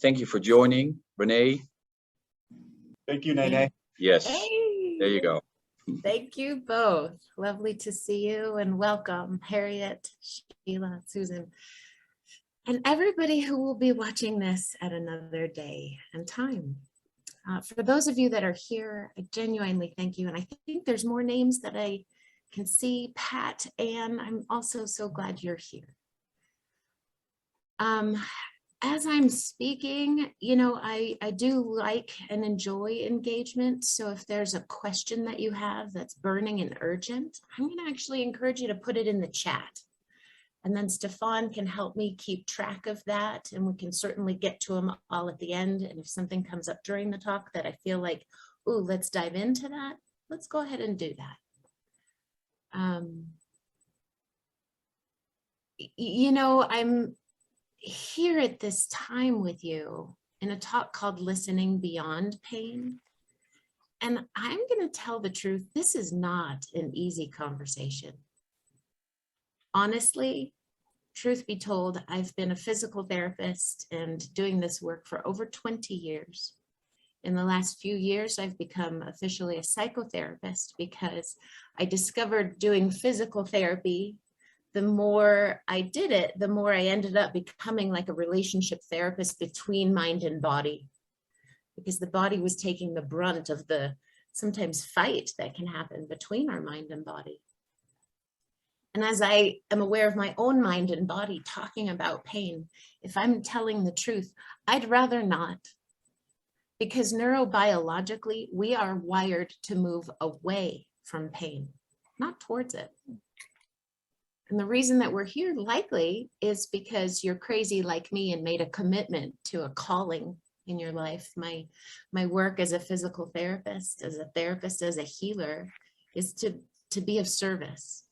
thank you for joining, Renee. Thank you, Nene. Yes, Hey, there you go. thank you both. Lovely to see you and welcome Harriet, Sheila, Susan, and everybody who will be watching this at another day and time. For those of you that are here, I genuinely thank you. And I think there's more names that I can see. Pat, Anne, I'm also so glad you're here. As I'm speaking, you know, I do like and enjoy engagement. So if there's a question that you have that's burning and urgent, I'm going to actually encourage you to put it in the chat. And then Stefan can help me keep track of that, and we can certainly get to them all at the end. And if something comes up during the talk that I feel like, ooh, let's dive into that, let's go ahead and do that. You know, I'm here at this time with you in a talk called Listening Beyond Pain. And I'm going to tell the truth, this is not an easy conversation. Honestly, truth be told, I've been a physical therapist and doing this work for over 20 years. In the last few years, I've become officially a psychotherapist because I discovered doing physical therapy, the more I did it, the more I ended up becoming like a relationship therapist between mind and body, because the body was taking the brunt of the sometimes fight that can happen between our mind and body. And as I am aware of my own mind and body talking about pain, if I'm telling the truth, I'd rather not. Because neurobiologically, we are wired to move away from pain, not towards it. And the reason that we're here likely is because you're crazy like me and made a commitment to a calling in your life. My work as a physical therapist, as a healer, is to be of service.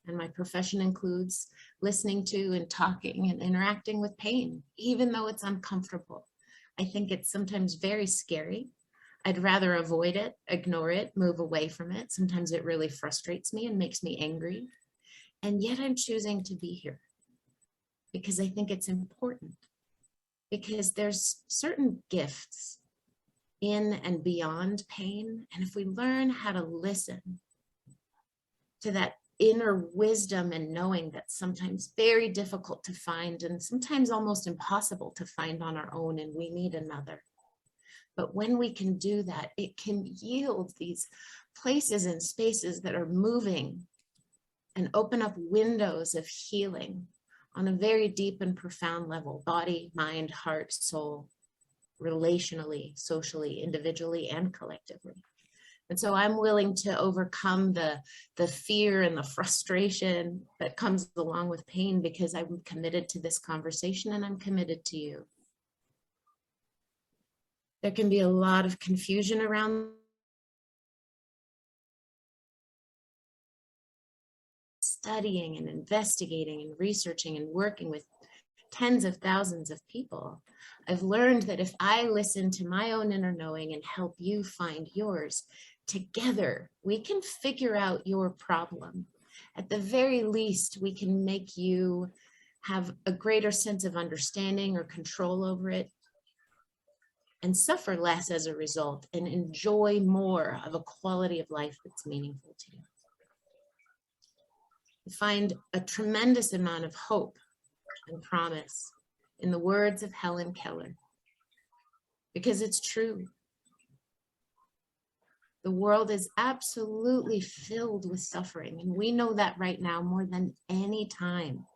And my profession includes listening to and talking and interacting with pain, even though it's uncomfortable. I think it's sometimes very scary. I'd rather avoid it, ignore it, move away from it. Sometimes it really frustrates me and makes me angry. And yet I'm choosing to be here because I think it's important, because there's certain gifts in and beyond pain. And if we learn how to listen to that inner wisdom and knowing that's sometimes very difficult to find and sometimes almost impossible to find on our own, and we need another. But when we can do that, it can yield these places and spaces that are moving and open up windows of healing on a very deep and profound level: body, mind, heart, soul, relationally, socially, individually, and collectively. And so I'm willing to overcome the fear and the frustration that comes along with pain, because I'm committed to this conversation and I'm committed to you. There can be a lot of confusion around studying and investigating and researching and working with tens of thousands of people. I've learned that if I listen to my own inner knowing and help you find yours, together we can figure out your problem. At the very least, we can make you have a greater sense of understanding or control over it, and suffer less as a result, and enjoy more of a quality of life that's meaningful to you. I find a tremendous amount of hope and promise in the words of Helen Keller, because it's true. The world is absolutely filled with suffering, and we know that right now more than any time,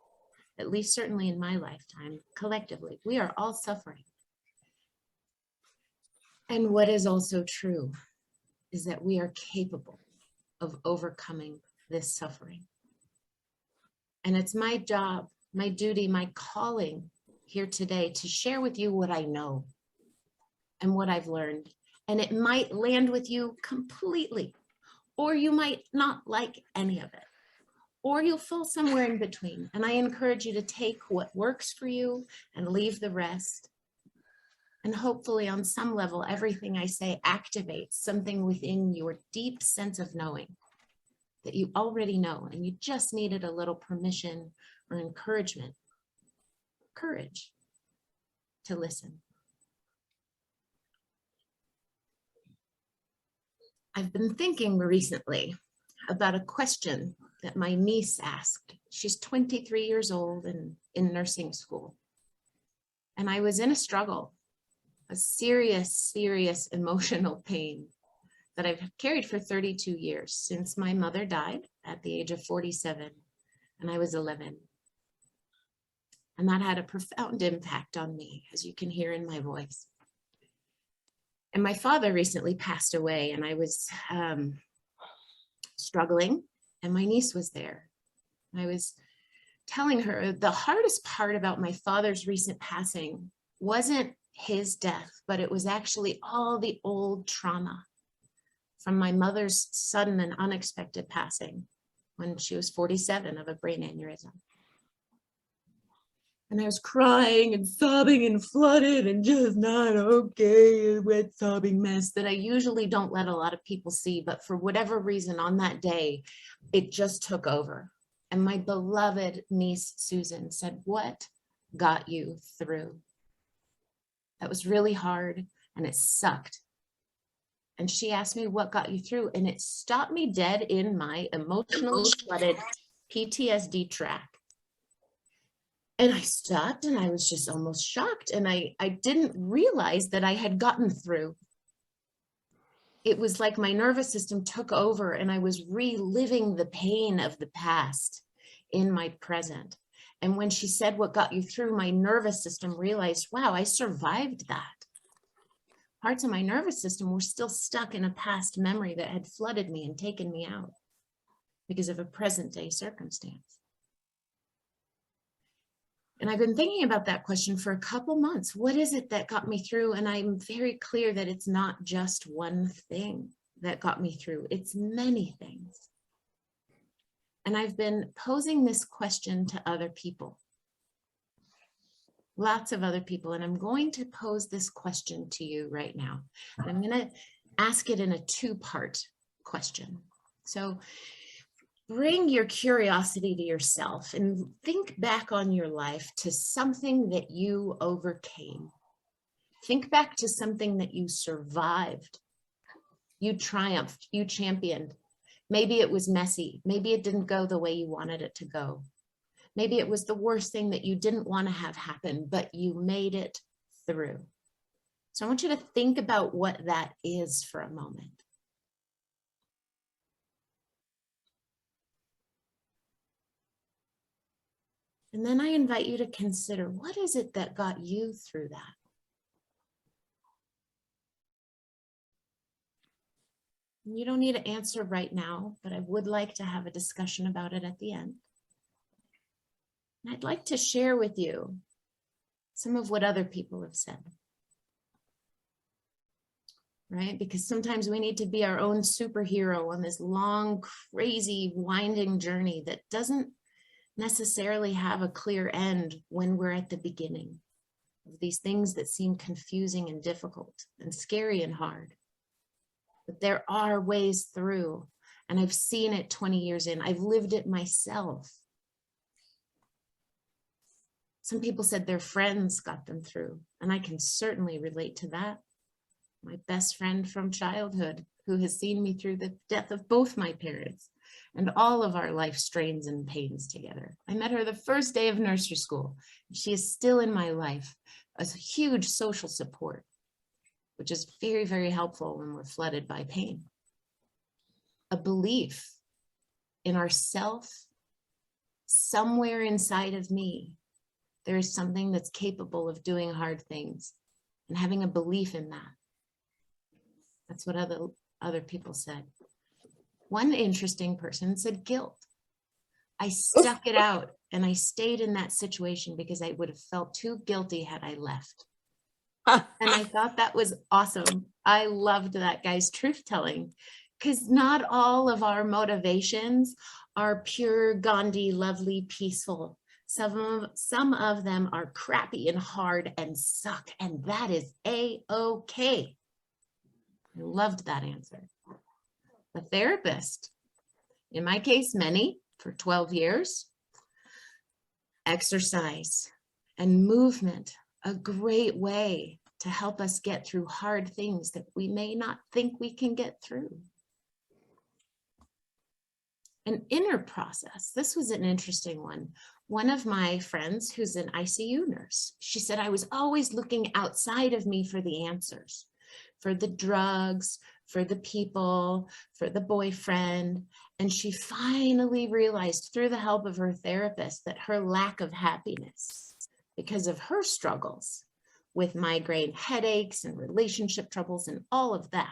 at least certainly in my lifetime. Collectively, we are all suffering. And what is also true is that we are capable of overcoming this suffering. And it's my job, my duty, my calling here today to share with you what I know and what I've learned. And it might land with you completely, or you might not like any of it, or you'll fall somewhere in between. And I encourage you to take what works for you and leave the rest. And hopefully on some level, everything I say activates something within your deep sense of knowing that you already know, and you just needed a little permission or encouragement, courage to listen. I've been thinking recently about a question that my niece asked. She's 23 years old and in nursing school. And I was in a struggle, a serious, serious emotional pain that I've carried for 32 years since my mother died at the age of 47 and I was 11. And that had a profound impact on me, as you can hear in my voice. And my father recently passed away, and I was struggling, and my niece was there. I was telling her the hardest part about my father's recent passing wasn't his death, but it was actually all the old trauma from my mother's sudden and unexpected passing when she was 47 of a brain aneurysm. And I was crying and sobbing and flooded and just not okay, a wet sobbing mess that I usually don't let a lot of people see, but for whatever reason on that day, it just took over. And my beloved niece, Susan, said, "What got you through?" That was really hard and it sucked. And she asked me, "What got you through?" And it stopped me dead in my emotionally flooded PTSD track. And I stopped and I was just almost shocked. And I didn't realize that I had gotten through. It was like my nervous system took over and I was reliving the pain of the past in my present. And when she said, "What got you through?" my nervous system realized, wow, I survived that. Parts of my nervous system were still stuck in a past memory that had flooded me and taken me out because of a present day circumstance. And I've been thinking about that question for a couple months. What is it that got me through? And I'm very clear that it's not just one thing that got me through. It's many things. And I've been posing this question to other people, lots of other people. And I'm going to pose this question to you right now. And I'm going to ask it in a two-part question. So bring your curiosity to yourself and think back on your life to something that you overcame. Think back to something that you survived, you triumphed, you championed. Maybe it was messy. Maybe it didn't go the way you wanted it to go. Maybe it was the worst thing that you didn't want to have happen, but you made it through. So I want you to think about what that is for a moment. And then I invite you to consider, what is it that got you through that? And you don't need to answer right now, but I would like to have a discussion about it at the end. And I'd like to share with you some of what other people have said. Right? Because sometimes we need to be our own superhero on this long, crazy, winding journey that doesn't necessarily have a clear end when we're at the beginning of these things that seem confusing and difficult and scary and hard. But there are ways through, and I've seen it 20 years in. I've lived it myself. Some people said their friends got them through, and I can certainly relate to that. My best friend from childhood, who has seen me through the death of both my parents and all of our life strains and pains together. I met her the first day of nursery school. She is still in my life as a huge social support, which is very, very helpful when we're flooded by pain. A belief in ourself, somewhere inside of me, there is something that's capable of doing hard things, and having a belief in that. That's what other people said. One interesting person said guilt. I stuck it out and I stayed in that situation because I would have felt too guilty had I left. And I thought that was awesome. I loved that guy's truth telling, because not all of our motivations are pure, Gandhi, lovely, peaceful. Some of them are crappy and hard and suck, and that is A-okay. I loved that answer. The therapist, in my case, many, for 12 years, exercise and movement, a great way to help us get through hard things that we may not think we can get through. An inner process. This was an interesting one. One of my friends who's an ICU nurse, she said, I was always looking outside of me for the answers, for the drugs, for the people, for the boyfriend. And she finally realized through the help of her therapist that her lack of happiness, because of her struggles with migraine headaches and relationship troubles and all of that,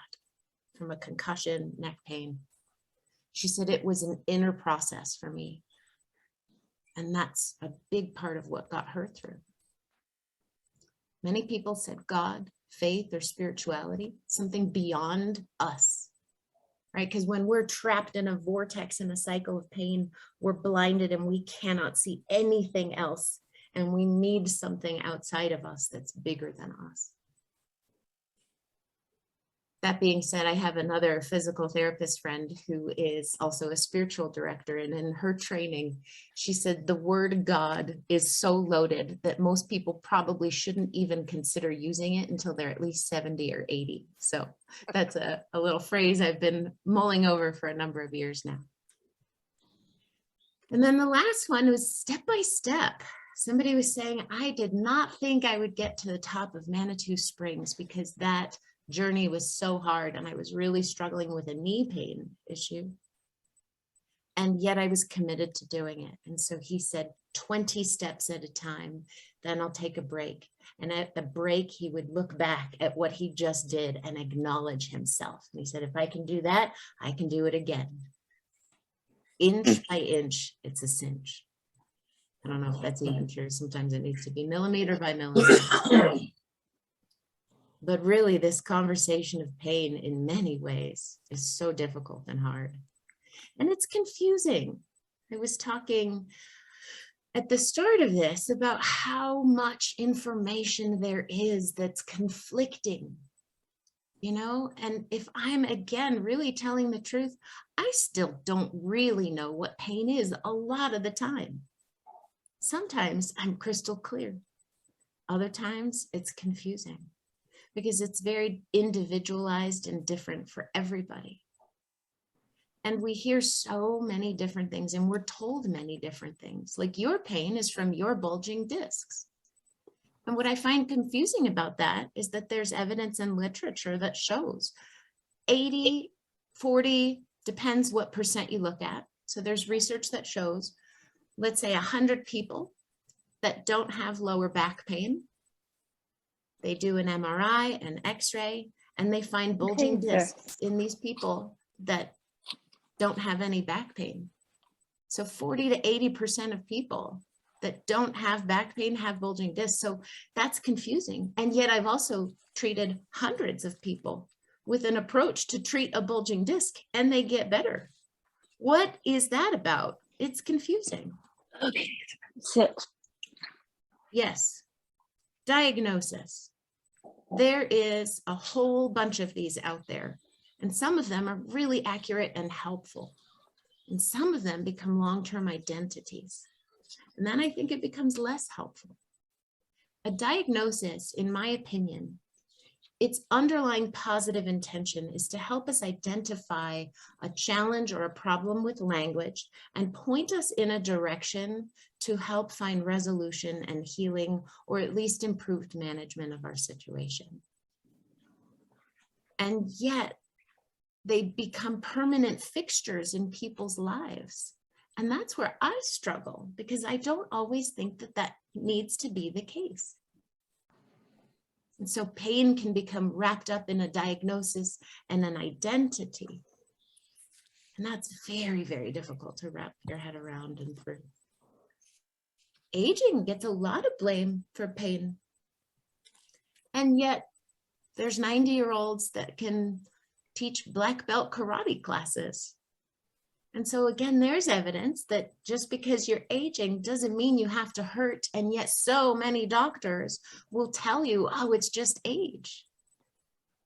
from a concussion, neck pain, she said it was an inner process for me. And that's a big part of what got her through. Many people said God, faith, or spirituality, something beyond us, right? Because when we're trapped in a vortex in a cycle of pain, we're blinded and we cannot see anything else. And we need something outside of us that's bigger than us. That being said, I have another physical therapist friend who is also a spiritual director. And in her training, she said the word God is so loaded that most people probably shouldn't even consider using it until they're at least 70 or 80. So that's a little phrase I've been mulling over for a number of years now. And then the last one was step by step. Somebody was saying, I did not think I would get to the top of Manitou Springs because that journey was so hard and I was really struggling with a knee pain issue. And yet I was committed to doing it. And so he said 20 steps at a time, then I'll take a break. And at the break, he would look back at what he just did and acknowledge himself. And he said, if I can do that, I can do it again. Inch by inch, it's a cinch. I don't know if that's even true. Sometimes it needs to be millimeter by millimeter. But really, this conversation of pain in many ways is so difficult and hard. And it's confusing. I was talking at the start of this about how much information there is that's conflicting, you know? And if I'm, again, really telling the truth, I still don't really know what pain is a lot of the time. Sometimes I'm crystal clear. Other times it's confusing, because it's very individualized and different for everybody. And we hear so many different things and we're told many different things. Like your pain is from your bulging discs. And what I find confusing about that is that there's evidence in literature that shows 80, 40, depends what percent you look at. So there's research that shows, let's say 100 people that don't have lower back pain. They do an MRI, an X-ray, and they find bulging discs in these people that don't have any back pain. So 40 to 80% of people that don't have back pain have bulging discs. So that's confusing. And yet I've also treated hundreds of people with an approach to treat a bulging disc and they get better. What is that about? It's confusing. Okay, sit. Yes. Diagnosis. There is a whole bunch of these out there, and some of them are really accurate and helpful. And some of them become long-term identities. And then I think it becomes less helpful. A diagnosis, in my opinion, its underlying positive intention is to help us identify a challenge or a problem with language and point us in a direction to help find resolution and healing, or at least improved management of our situation. And yet they become permanent fixtures in people's lives. And that's where I struggle, because I don't always think that that needs to be the case. And so pain can become wrapped up in a diagnosis and an identity. And that's very, very difficult to wrap your head around and through. Aging gets a lot of blame for pain. And yet there's 90-year-olds that can teach black belt karate classes. And so again, there's evidence that just because you're aging doesn't mean you have to hurt. And yet so many doctors will tell you, oh, it's just age.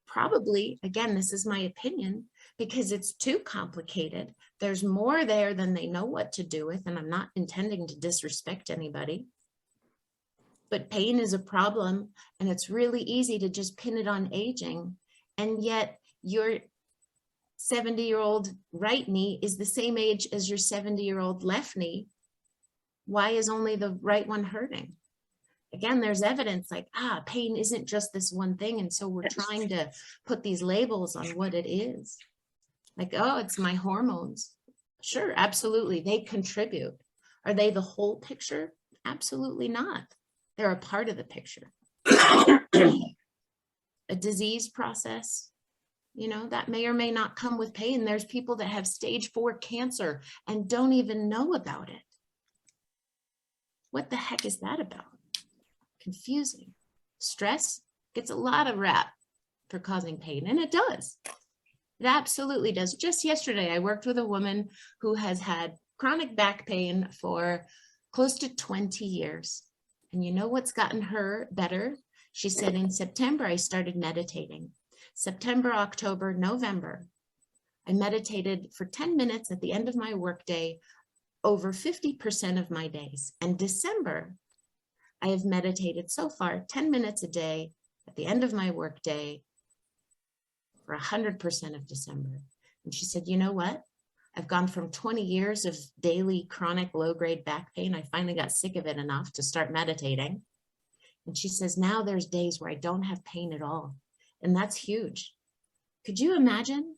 Probably, again, this is my opinion, because it's too complicated. There's more there than they know what to do with. And I'm not intending to disrespect anybody. But pain is a problem, and it's really easy to just pin it on aging. And yet you're 70-year-old right knee is the same age as your 70-year-old left knee. Why is only the right one hurting? Again, there's evidence like, pain isn't just this one thing. And so we're trying to put these labels on what it is. Like, oh, it's my hormones. Sure, absolutely. They contribute. Are they the whole picture? Absolutely not. They're a part of the picture. A disease process, you know, that may or may not come with pain. There's people that have stage 4 cancer and don't even know about it. What the heck is that about? Confusing. Stress gets a lot of rap for causing pain, and it does. It absolutely does. Just yesterday, I worked with a woman who has had chronic back pain for close to 20 years. And you know what's gotten her better? She said, in September, I started meditating. September, October, November, I meditated for 10 minutes at the end of my workday, over 50% of my days. And December, I have meditated so far 10 minutes a day at the end of my workday for 100% of December. And she said, you know what? I've gone from 20 years of daily chronic low-grade back pain. I finally got sick of it enough to start meditating. And she says, now there's days where I don't have pain at all. And that's huge. Could you imagine?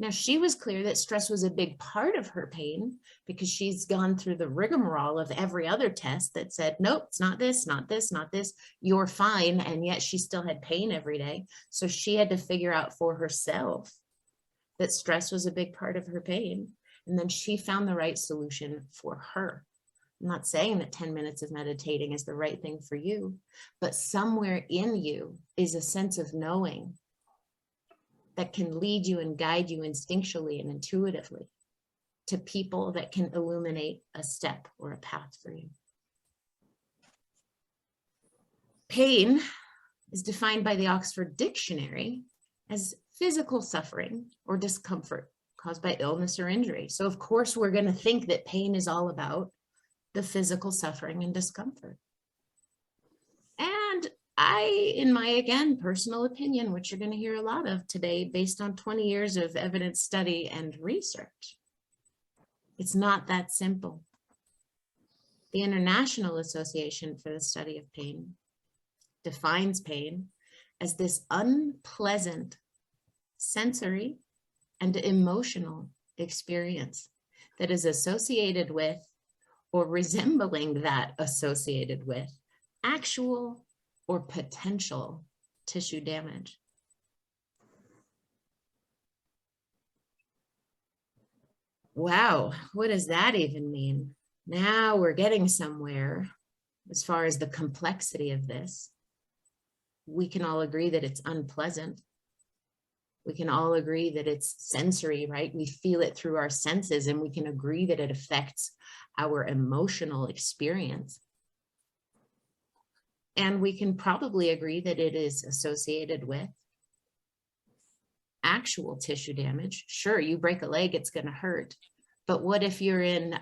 Now, she was clear that stress was a big part of her pain because she's gone through the rigmarole of every other test that said, nope, it's not this, not this, not this, you're fine. And yet she still had pain every day. So she had to figure out for herself that stress was a big part of her pain. And then she found the right solution for her. I'm not saying that 10 minutes of meditating is the right thing for you, but somewhere in you is a sense of knowing that can lead you and guide you instinctually and intuitively to people that can illuminate a step or a path for you. Pain is defined by the Oxford Dictionary as physical suffering or discomfort caused by illness or injury. So of course, we're going to think that pain is all about the physical suffering and discomfort. And in my, again, personal opinion, which you're going to hear a lot of today, based on 20 years of evidence study and research, it's not that simple. The International Association for the Study of Pain defines pain as this unpleasant sensory and emotional experience that is associated with or resembling that associated with actual or potential tissue damage. Wow, what does that even mean? Now we're getting somewhere as far as the complexity of this. We can all agree that it's unpleasant. We can all agree that it's sensory, right? We feel it through our senses, and we can agree that it affects our emotional experience. And we can probably agree that it is associated with actual tissue damage. Sure, you break a leg, it's going to hurt. But what if you're in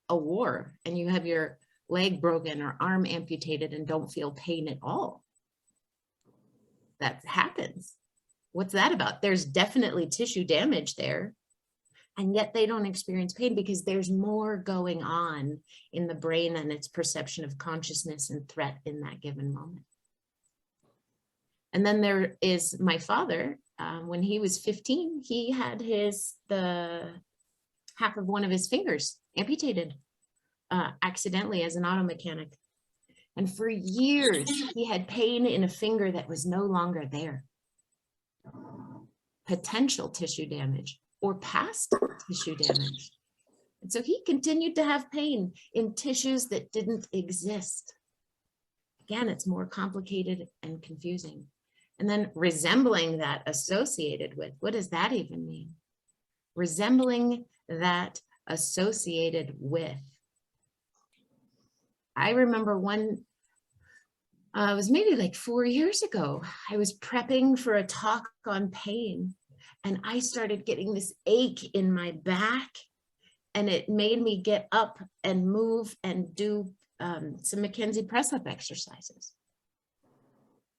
a war and you have your leg broken or arm amputated and don't feel pain at all? That happens. What's that about? There's definitely tissue damage there. And yet they don't experience pain because there's more going on in the brain and its perception of consciousness and threat in that given moment. And then there is my father. When he was 15, he had the half of one of his fingers amputated accidentally as an auto mechanic. And for years, he had pain in a finger that was no longer there. Potential tissue damage or past tissue damage. And so he continued to have pain in tissues that didn't exist. Again, it's more complicated and confusing. And then resembling that associated with, what does that even mean? Resembling that associated with. I remember it was maybe like 4 years ago, I was prepping for a talk on pain. And I started getting this ache in my back, and it made me get up and move and do some McKenzie press-up exercises.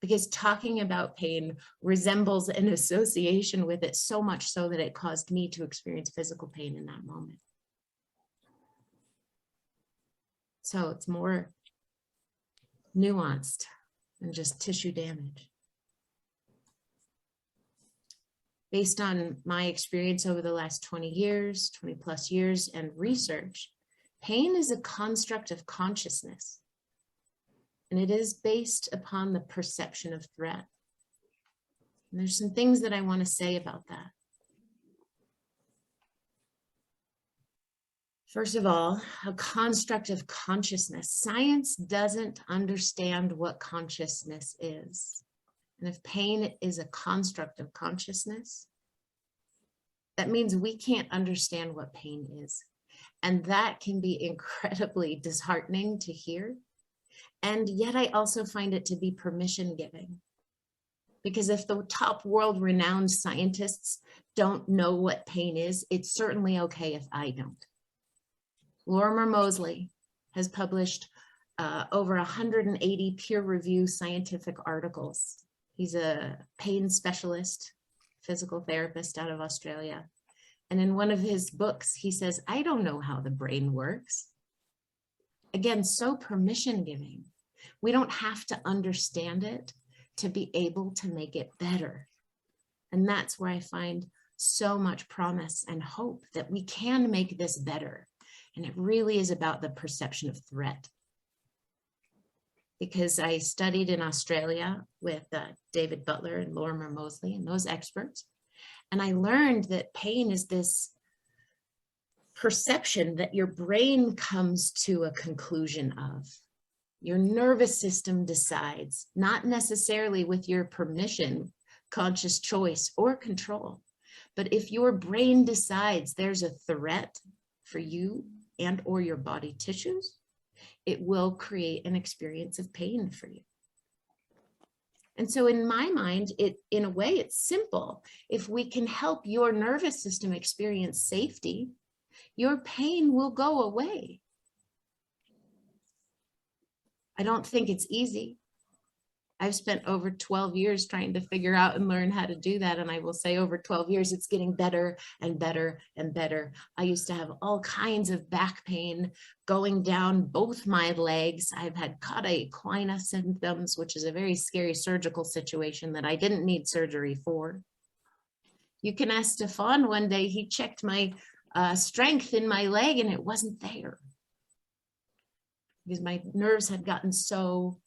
because talking about pain resembles an association with it, so much so that it caused me to experience physical pain in that moment. So it's more nuanced than just tissue damage. Based on my experience over the last 20 years, 20 plus years, and research, pain is a construct of consciousness, and it is based upon the perception of threat. And there's some things that I want to say about that. First of all, a construct of consciousness. Science doesn't understand what consciousness is. And if pain is a construct of consciousness, that means we can't understand what pain is. And that can be incredibly disheartening to hear. And yet I also find it to be permission giving. Because if the top world renowned scientists don't know what pain is, it's certainly okay if I don't. Lorimer Moseley has published over 180 peer-reviewed scientific articles. He's a pain specialist, physical therapist out of Australia. And in one of his books, he says, I don't know how the brain works. Again, so permission giving. We don't have to understand it to be able to make it better. And that's where I find so much promise and hope that we can make this better. And it really is about the perception of threat. Because I studied in Australia with David Butler and Lorimer Moseley and those experts. And I learned that pain is this perception that your brain comes to a conclusion of. Your nervous system decides, not necessarily with your permission, conscious choice, or control. But if your brain decides there's a threat for you and or your body tissues, it will create an experience of pain for you. And so in my mind, in a way, it's simple. If we can help your nervous system experience safety, your pain will go away. I don't think it's easy. I've spent over 12 years trying to figure out and learn how to do that. And I will say over 12 years, it's getting better and better and better. I used to have all kinds of back pain going down both my legs. I've had cauda equina symptoms, which is a very scary surgical situation that I didn't need surgery for. You can ask Stefan one day, he checked my strength in my leg and it wasn't there. Because my nerves had gotten so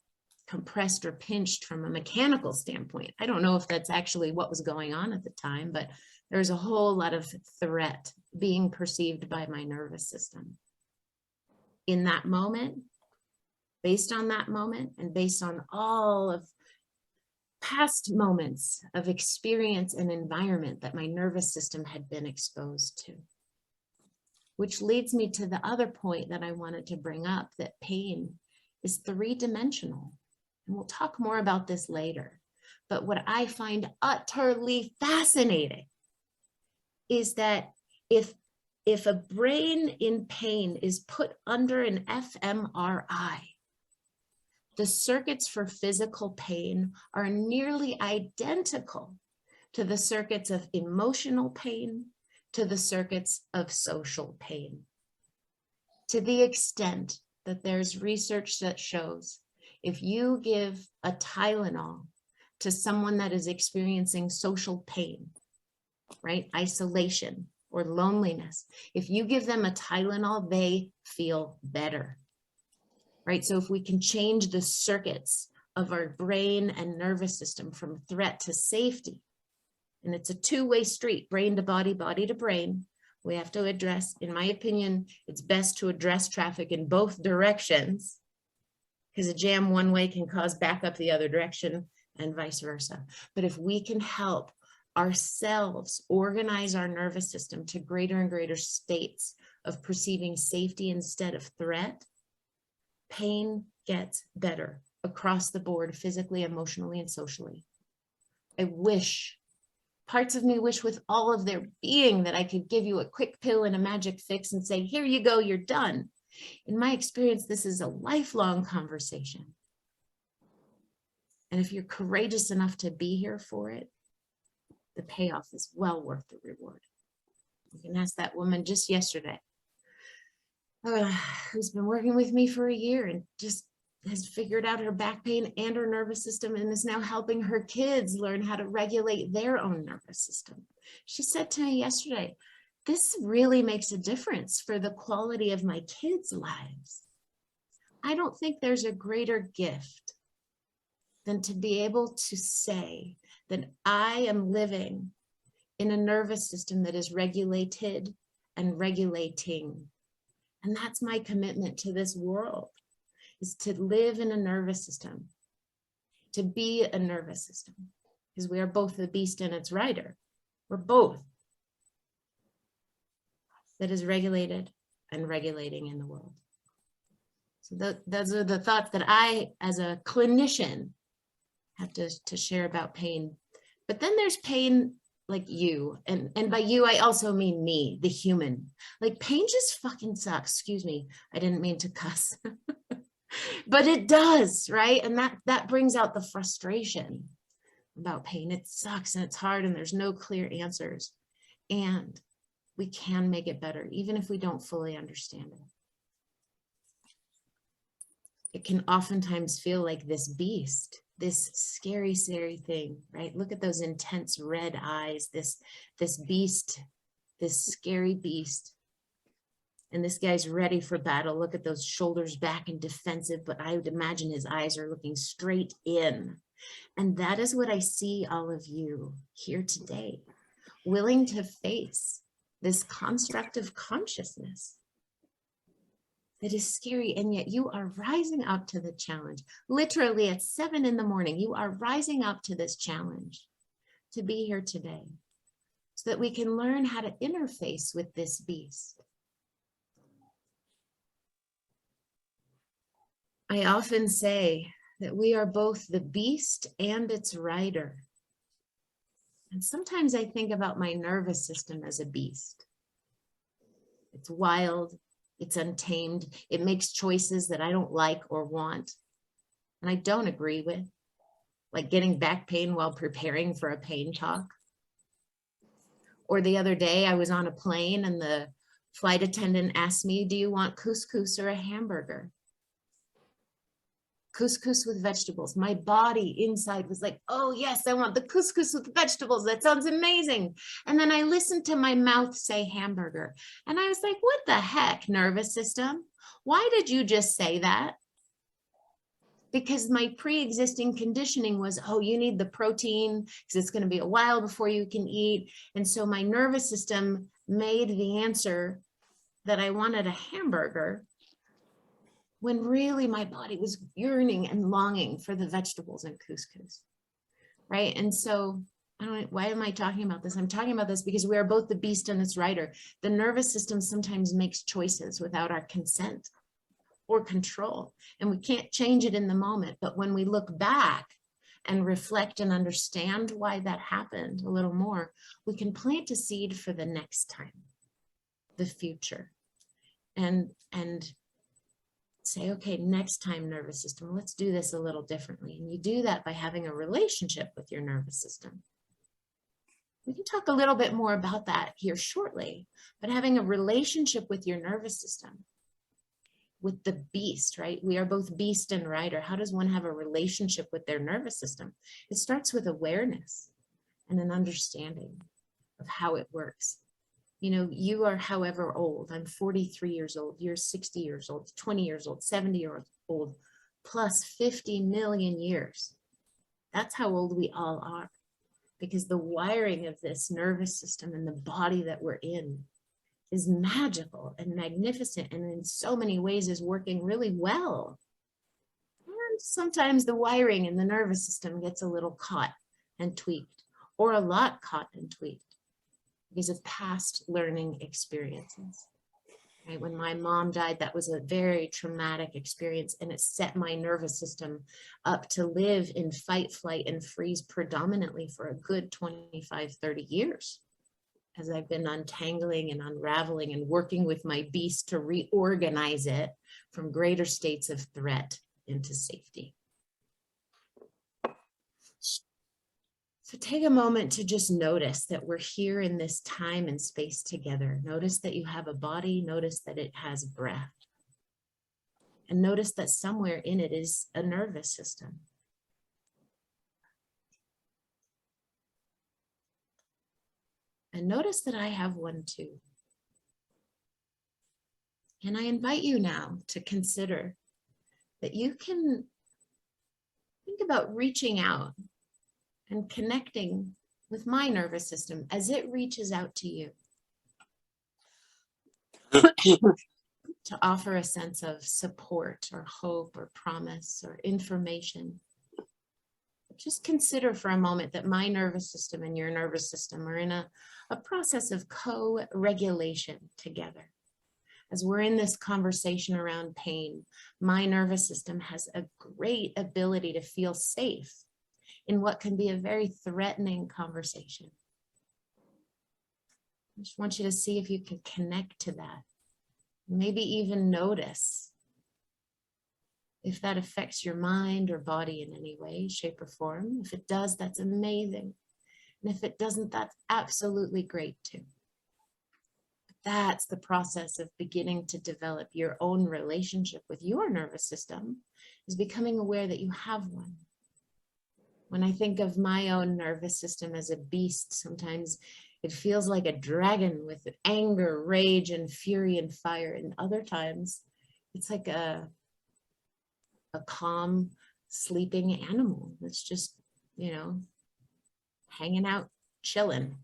compressed or pinched from a mechanical standpoint. I don't know if that's actually what was going on at the time, but there's a whole lot of threat being perceived by my nervous system. In that moment, based on that moment, and based on all of past moments of experience and environment that my nervous system had been exposed to. Which leads me to the other point that I wanted to bring up, that pain is three-dimensional. And we'll talk more about this later. But what I find utterly fascinating is that if a brain in pain is put under an fMRI, the circuits for physical pain are nearly identical to the circuits of emotional pain, to the circuits of social pain. To the extent that there's research that shows if you give a Tylenol to someone that is experiencing social pain, right? Isolation or loneliness. If you give them a Tylenol, they feel better, right? So if we can change the circuits of our brain and nervous system from threat to safety, and it's a two-way street, brain to body, body to brain, we have to address, in my opinion, it's best to address traffic in both directions, because a jam one way can cause backup the other direction and vice versa. But if we can help ourselves organize our nervous system to greater and greater states of perceiving safety instead of threat, pain gets better across the board, physically, emotionally, and socially. I wish, parts of me wish with all of their being that I could give you a quick pill and a magic fix and say, here you go, you're done. In my experience, this is a lifelong conversation. And if you're courageous enough to be here for it, the payoff is well worth the reward. You can ask that woman just yesterday, who's been working with me for a year and just has figured out her back pain and her nervous system and is now helping her kids learn how to regulate their own nervous system. She said to me yesterday, this really makes a difference for the quality of my kids' lives. I don't think there's a greater gift than to be able to say that I am living in a nervous system that is regulated and regulating. And that's my commitment to this world, is to live in a nervous system, to be a nervous system, because we are both the beast and its rider. We're both. That is regulated and regulating in the world. So those are the thoughts that I, as a clinician, have to share about pain. But then there's pain like you, and by you, I also mean me, the human. Like pain just fucking sucks. Excuse me, I didn't mean to cuss. But it does, right? And that brings out the frustration about pain. It sucks and it's hard and there's no clear answers. And we can make it better, even if we don't fully understand it. It can oftentimes feel like this beast, this scary, scary thing, right? Look at those intense red eyes, this beast, this scary beast. And this guy's ready for battle. Look at those shoulders back and defensive, but I would imagine his eyes are looking straight in. And that is what I see all of you here today, willing to face this construct of consciousness that is scary, and yet you are rising up to the challenge. Literally at 7 in the morning, you are rising up to this challenge to be here today so that we can learn how to interface with this beast. I often say that we are both the beast and its rider. And sometimes I think about my nervous system as a beast. It's wild, it's untamed, it makes choices that I don't like or want, and I don't agree with, like getting back pain while preparing for a pain talk. Or the other day I was on a plane and the flight attendant asked me, do you want couscous or a hamburger? Couscous with vegetables. My body inside was like, oh yes, I want the couscous with vegetables. That sounds amazing. And then I listened to my mouth say hamburger. And I was like, what the heck, nervous system? Why did you just say that? Because my pre-existing conditioning was, oh, you need the protein because it's going to be a while before you can eat. And so my nervous system made the answer that I wanted a hamburger, when really my body was yearning and longing for the vegetables and couscous, right? And so, why am I talking about this? I'm talking about this because we are both the beast and its rider. The nervous system sometimes makes choices without our consent or control, and we can't change it in the moment. But when we look back and reflect and understand why that happened a little more, we can plant a seed for the next time, the future, and say, okay, next time, nervous system, let's do this a little differently. And you do that by having a relationship with your nervous system. We can talk a little bit more about that here shortly, but having a relationship with your nervous system, with the beast, right? We are both beast and rider. How does one have a relationship with their nervous system? It starts with awareness and an understanding of how it works. You know, you are however old. I'm 43 years old. You're 60 years old, 20 years old, 70 years old, plus 50 million years. That's how old we all are, because the wiring of this nervous system and the body that we're in is magical and magnificent, and in so many ways is working really well. And sometimes the wiring in the nervous system gets a little caught and tweaked, or a lot caught and tweaked, because of past learning experiences. Right? When my mom died, that was a very traumatic experience, and it set my nervous system up to live in fight, flight, and freeze predominantly for a good 25, 30 years, as I've been untangling and unraveling and working with my beast to reorganize it from greater states of threat into safety. So take a moment to just notice that we're here in this time and space together. Notice that you have a body, notice that it has breath. And notice that somewhere in it is a nervous system. And notice that I have one too. And I invite you now to consider that you can think about reaching out and connecting with my nervous system as it reaches out to you to offer a sense of support or hope or promise or information. Just consider for a moment that my nervous system and your nervous system are in a process of co-regulation together. As we're in this conversation around pain, my nervous system has a great ability to feel safe in what can be a very threatening conversation. I just want you to see if you can connect to that. Maybe even notice if that affects your mind or body in any way, shape, or form. If it does, that's amazing. And if it doesn't, that's absolutely great too. That's the process of beginning to develop your own relationship with your nervous system, is becoming aware that you have one. When I think of my own nervous system as a beast, sometimes it feels like a dragon with anger, rage, and fury and fire. And other times it's like a calm, sleeping animal that's just, hanging out, chilling.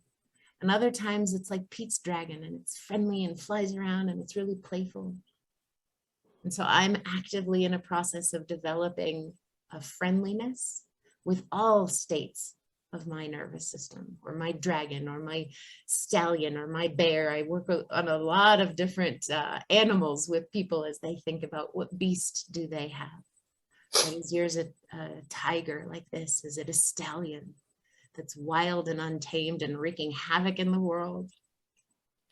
And other times it's like Pete's dragon, and it's friendly and flies around and it's really playful. And so I'm actively in a process of developing a friendliness with all states of my nervous system, or my dragon, or my stallion, or my bear. I work on a lot of different animals with people as they think about what beast do they have. Is yours a tiger like this? Is it a stallion that's wild and untamed and wreaking havoc in the world?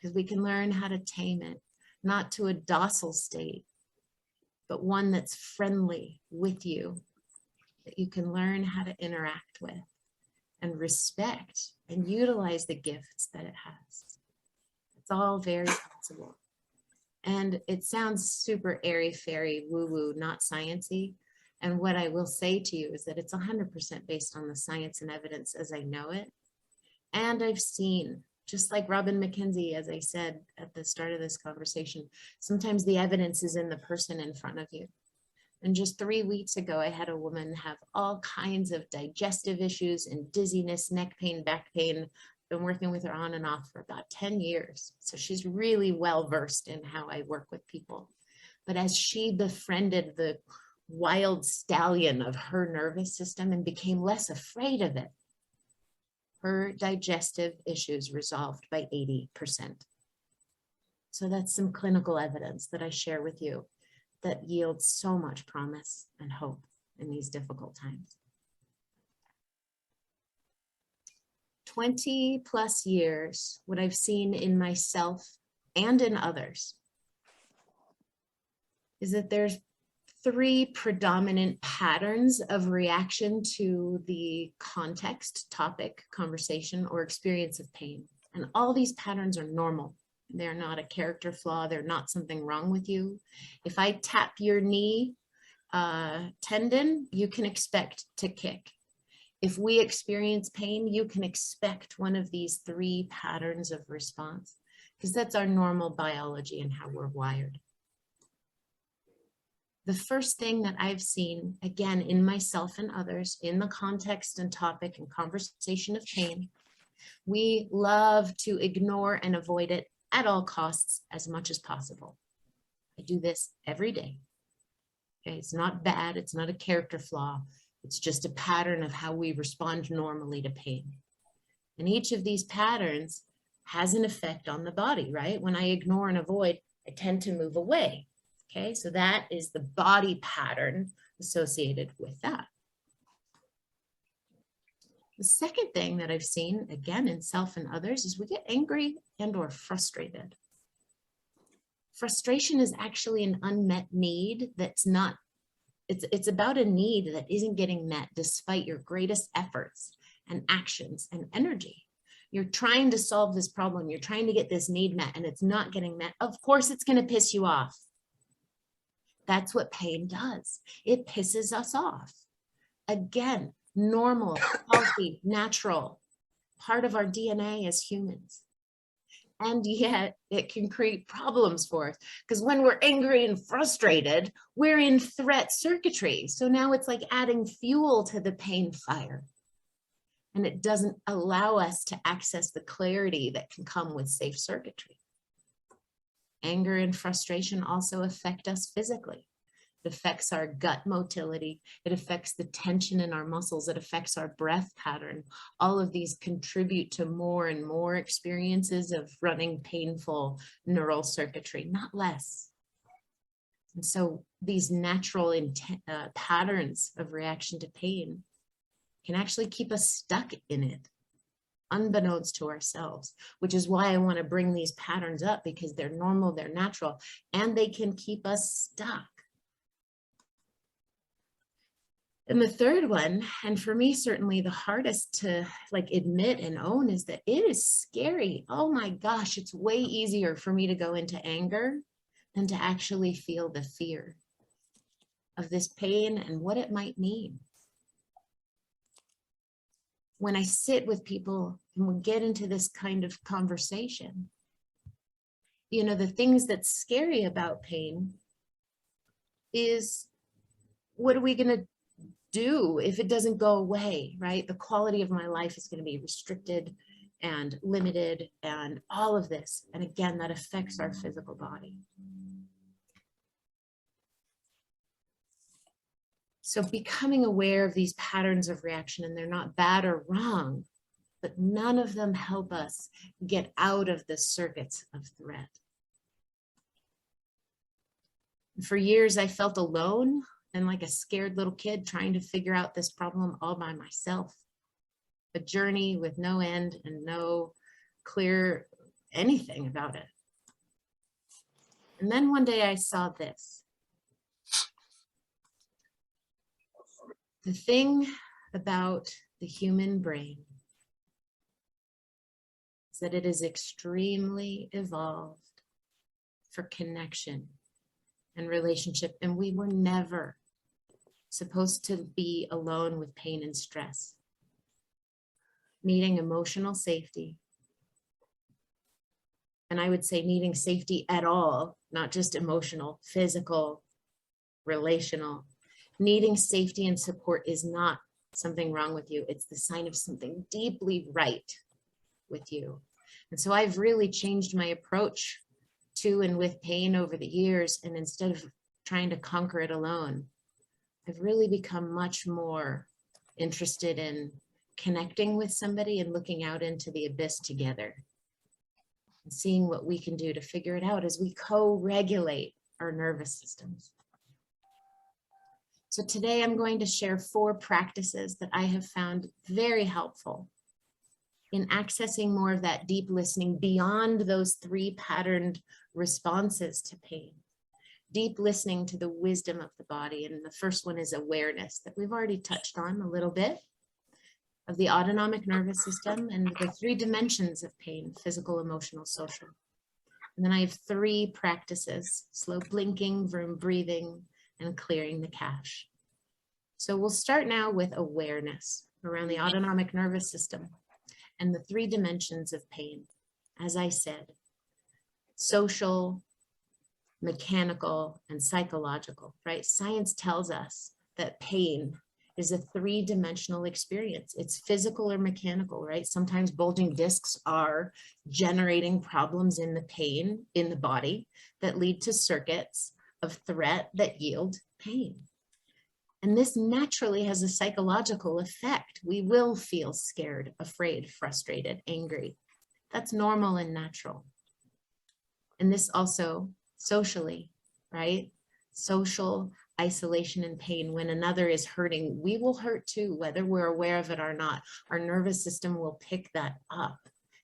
Because we can learn how to tame it, not to a docile state, but one that's friendly with you, that you can learn how to interact with and respect and utilize the gifts that it has. It's all very possible. And it sounds super airy-fairy, woo-woo, not sciencey. And what I will say to you is that it's 100% based on the science and evidence as I know it. And I've seen, just like Robin McKenzie, as I said at the start of this conversation, sometimes the evidence is in the person in front of you. And just 3 weeks ago, I had a woman have all kinds of digestive issues and dizziness, neck pain, back pain. Been working with her on and off for about 10 years. So she's really well versed in how I work with people. But as she befriended the wild stallion of her nervous system and became less afraid of it, her digestive issues resolved by 80%. So that's some clinical evidence that I share with you that yields so much promise and hope in these difficult times. 20 plus years, what I've seen in myself and in others is that there's 3 predominant patterns of reaction to the context, topic, conversation, or experience of pain. And all these patterns are normal. They're not a character flaw. They're not something wrong with you. If I tap your knee tendon, you can expect to kick. If we experience pain, you can expect one of these 3 patterns of response, because that's our normal biology and how we're wired. The first thing that I've seen, again, in myself and others, in the context and topic and conversation of pain, we love to ignore and avoid it at all costs as much as possible. I do this every day. Okay, it's not bad. It's not a character flaw. It's just a pattern of how we respond normally to pain. And each of these patterns has an effect on the body, right? When I ignore and avoid, I tend to move away. Okay, so that is the body pattern associated with that. The second thing that I've seen, again, in self and others, is we get angry and or frustrated. Frustration is actually an unmet need that's not, it's about a need that isn't getting met despite your greatest efforts. and actions and energy. You're trying to solve this problem. You're trying to get this need met and it's not getting met. Of course, it's going to piss you off. That's what pain does. It pisses us off. Again, normal, healthy, natural, part of our DNA as humans. And yet it can create problems for us because when we're angry and frustrated, we're in threat circuitry. So now it's like adding fuel to the pain fire. And it doesn't allow us to access the clarity that can come with safe circuitry. Anger and frustration also affect us physically. It affects our gut motility. It affects the tension in our muscles. It affects our breath pattern. All of these contribute to more and more experiences of running painful neural circuitry, not less. And so these natural patterns of reaction to pain can actually keep us stuck in it, unbeknownst to ourselves, which is why I want to bring these patterns up, because they're normal, they're natural, and they can keep us stuck. And the third one, and for me, certainly the hardest to admit and own, is that it is scary. Oh my gosh, it's way easier for me to go into anger than to actually feel the fear of this pain and what it might mean. When I sit with people and we get into this kind of conversation, you know, the things that's scary about pain is, what are we going to do if it doesn't go away, right? The quality of my life is going to be restricted and limited and all of this. And again, that affects our physical body. So becoming aware of these patterns of reaction, and they're not bad or wrong, but none of them help us get out of the circuits of threat. For years, I felt alone and like a scared little kid trying to figure out this problem all by myself. A journey with no end and no clear anything about it. And then one day I saw this. The thing about the human brain is that it is extremely evolved for connection and relationship, and we were never supposed to be alone with pain and stress. Needing emotional safety, and I would say needing safety at all, not just emotional, physical, relational. Needing safety and support is not something wrong with you. It's the sign of something deeply right with you. And so I've really changed my approach to and with pain over the years. And instead of trying to conquer it alone, I've really become much more interested in connecting with somebody and looking out into the abyss together and seeing what we can do to figure it out as we co-regulate our nervous systems. So today I'm going to share 4 practices that I have found very helpful in accessing more of that deep listening beyond those 3 patterned responses to pain. Deep listening to the wisdom of the body. And the first one is awareness, that we've already touched on a little bit, of the autonomic nervous system and the 3 dimensions of pain: physical, emotional, social. And then I have 3 practices: slow blinking, Vroom breathing, and clearing the cache. So we'll start now with awareness around the autonomic nervous system and the 3 dimensions of pain. As I said, social, mechanical, and psychological, right? Science tells us that pain is a 3-dimensional experience. It's physical or mechanical, right? Sometimes bulging discs are generating problems in the pain in the body that lead to circuits of threat that yield pain. And this naturally has a psychological effect. We will feel scared, afraid, frustrated, angry. That's normal and natural. And this also socially, right? Social isolation and pain. When another is hurting, we will hurt too, whether we're aware of it or not. Our nervous system will pick that up,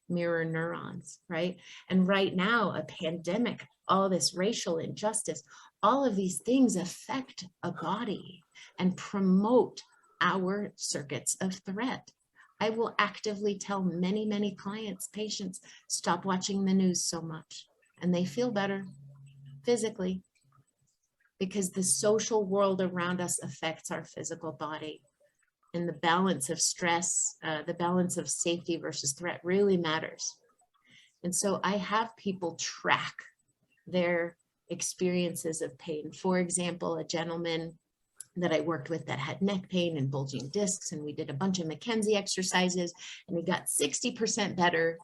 mirror neurons, right? And right now, a pandemic, all this racial injustice, all of these things affect a body and promote our circuits of threat. I will actively tell many, many clients, patients, stop watching the news so much. And they feel better physically because the social world around us affects our physical body. And the balance of stress, the balance of safety versus threat really matters. And so I have people track their experiences of pain. For example, a gentleman that I worked with that had neck pain and bulging discs, and we did a bunch of McKenzie exercises, and he got 60% better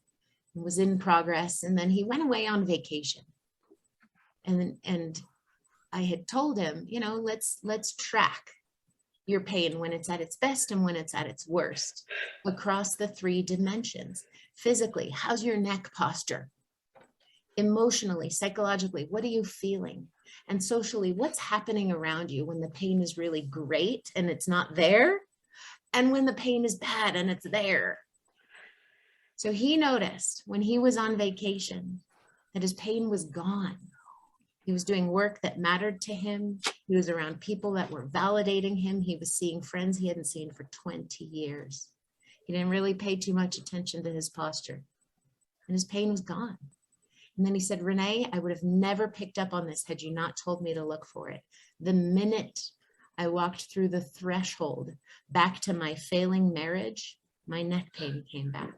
and was in progress. And then he went away on vacation. And I had told him, you know, let's track your pain when it's at its best and when it's at its worst across the 3 dimensions. Physically, how's your neck posture? Emotionally, psychologically, what are you feeling? And socially, what's happening around you when the pain is really great and it's not there? And when the pain is bad and it's there? So he noticed when he was on vacation that his pain was gone. He was doing work that mattered to him. He was around people that were validating him. He was seeing friends he hadn't seen for 20 years. He didn't really pay too much attention to his posture. And his pain was gone. And then he said, Renee, I would have never picked up on this had you not told me to look for it. The minute I walked through the threshold back to my failing marriage, my neck pain came back.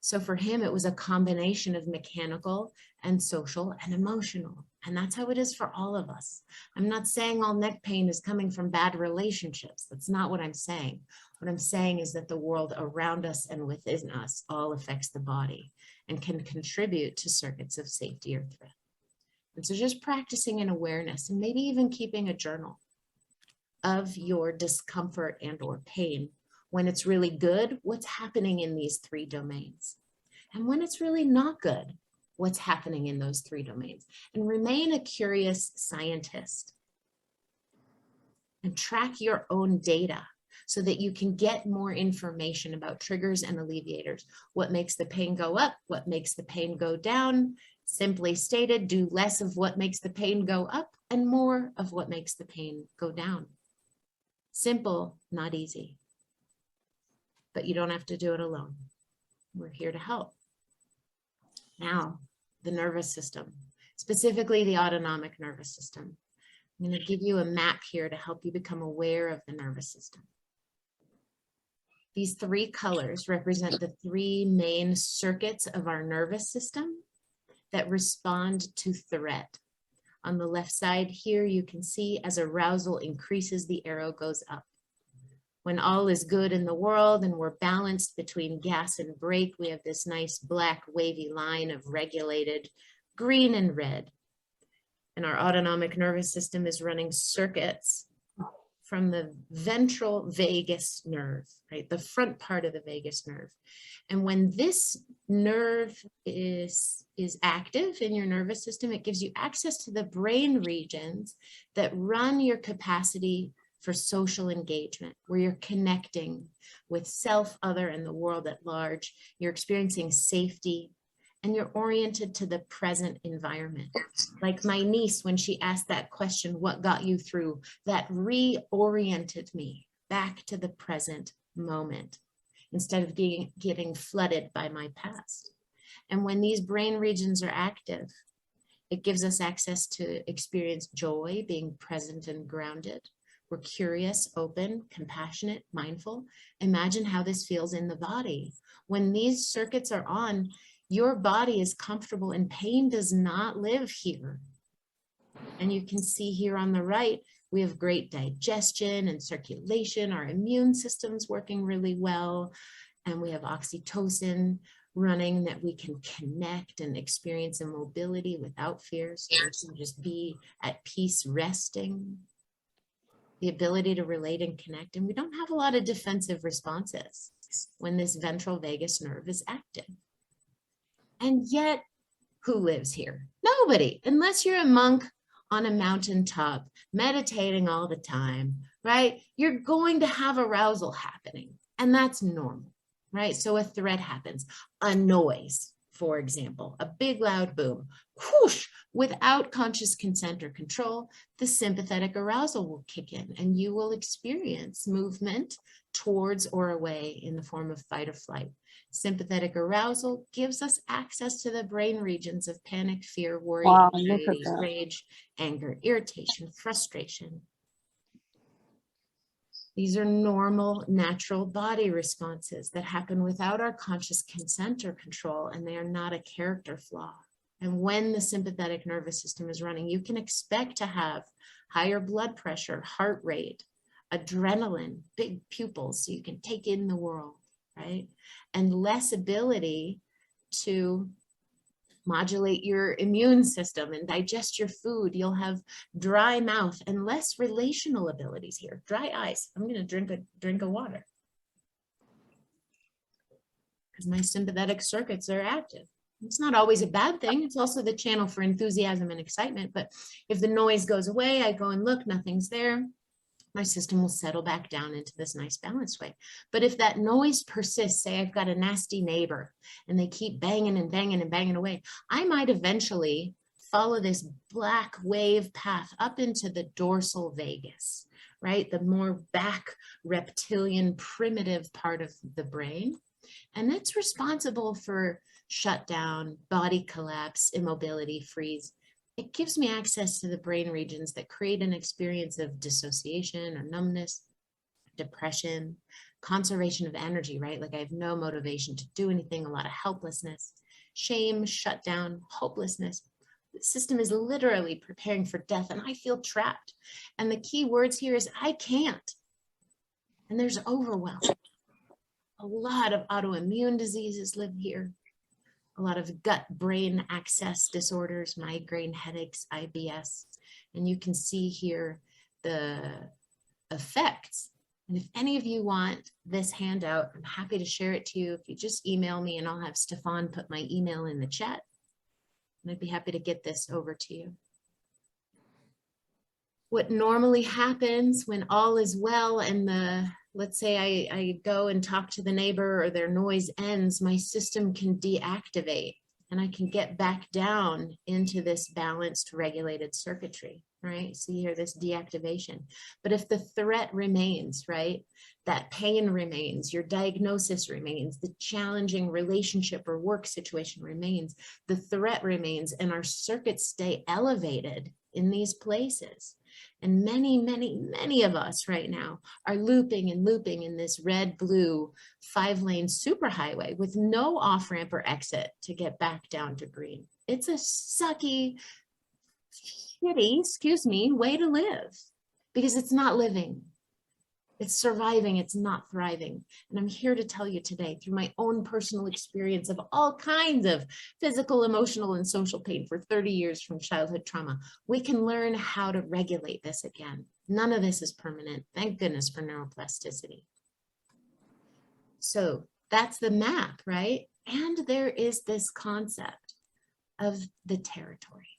So for him, it was a combination of mechanical and social and emotional. And that's how it is for all of us. I'm not saying all neck pain is coming from bad relationships. That's not what I'm saying. What I'm saying is that the world around us and within us all affects the body and can contribute to circuits of safety or threat. And so just practicing an awareness and maybe even keeping a journal of your discomfort and or pain. When it's really good, what's happening in these 3 domains? And when it's really not good, what's happening in those 3 domains? And remain a curious scientist and track your own data so that you can get more information about triggers and alleviators. What makes the pain go up? What makes the pain go down? Simply stated, do less of what makes the pain go up and more of what makes the pain go down. Simple, not easy. But you don't have to do it alone. We're here to help. Now, the nervous system, specifically the autonomic nervous system. I'm going to give you a map here to help you become aware of the nervous system. These 3 colors represent the 3 main circuits of our nervous system that respond to threat. On the left side here, you can see as arousal increases, the arrow goes up. When all is good in the world and we're balanced between gas and brake, we have this nice black wavy line of regulated green and red. And our autonomic nervous system is running circuits from the ventral vagus nerve, right? The front part of the vagus nerve. And when this nerve is active in your nervous system, it gives you access to the brain regions that run your capacity for social engagement, where you're connecting with self, other, and the world at large. You're experiencing safety, and you're oriented to the present environment. Like my niece, when she asked that question, what got you through? That reoriented me back to the present moment, instead of getting flooded by my past. And when these brain regions are active, it gives us access to experience joy, being present and grounded. We're curious, open, compassionate, mindful. Imagine how this feels in the body. When these circuits are on, your body is comfortable and pain does not live here. And you can see here on the right, we have great digestion and circulation. Our immune system's working really well. And we have oxytocin running that we can connect and experience a mobility without fear. So we can just be at peace, resting. The ability to relate and connect. And we don't have a lot of defensive responses when this ventral vagus nerve is active. And yet, who lives here? Nobody, unless you're a monk on a mountaintop, meditating all the time, right? You're going to have arousal happening, and that's normal, right? So a threat happens, a noise, for example, a big loud boom, whoosh, without conscious consent or control, the sympathetic arousal will kick in and you will experience movement towards or away in the form of fight or flight. Sympathetic arousal gives us access to the brain regions of panic, fear, worry, Wow, look at anxiety, that. rage, anger, irritation, frustration. These are normal, natural body responses that happen without our conscious consent or control, and they are not a character flaw. And when the sympathetic nervous system is running, you can expect to have higher blood pressure, heart rate, adrenaline, big pupils, so you can take in the world, right? And less ability to modulate your immune system and digest your food. You'll have dry mouth and less relational abilities here. Dry eyes. I'm going to drink a water because my sympathetic circuits are active. It's not always a bad thing. It's also the channel for enthusiasm and excitement. But if the noise goes away, I go and look, nothing's there. My system will settle back down into this nice balanced way. But if that noise persists, say I've got a nasty neighbor and they keep banging and banging and banging away, I might eventually follow this black wave path up into the dorsal vagus, right? The more back reptilian primitive part of the brain. And that's responsible for shutdown, body collapse, immobility, freeze. It gives me access to the brain regions that create an experience of dissociation or numbness, depression, conservation of energy, right? Like I have no motivation to do anything, a lot of helplessness, shame, shutdown, hopelessness. The system is literally preparing for death and I feel trapped. And the key words here is I can't. And there's overwhelm. A lot of autoimmune diseases live here. A lot of gut-brain access disorders, migraine, headaches, IBS. And you can see here the effects. And if any of you want this handout, I'm happy to share it to you. If you just email me and I'll have Stefan put my email in the chat. And I'd be happy to get this over to you. What normally happens when all is well and let's say I go and talk to the neighbor or their noise ends, my system can deactivate and I can get back down into this balanced regulated circuitry, right? See here, this deactivation. But if the threat remains, right, that pain remains, your diagnosis remains, the challenging relationship or work situation remains, the threat remains, and our circuits stay elevated in these places. And many, many, many of us right now are looping and looping in this red-blue 5-lane superhighway with no off-ramp or exit to get back down to green. It's a sucky, shitty, way to live because it's not living. It's surviving, it's not thriving. And I'm here to tell you today through my own personal experience of all kinds of physical, emotional, and social pain for 30 years from childhood trauma, we can learn how to regulate this again. None of this is permanent. Thank goodness for neuroplasticity. So that's the map, right? And there is this concept of the territory.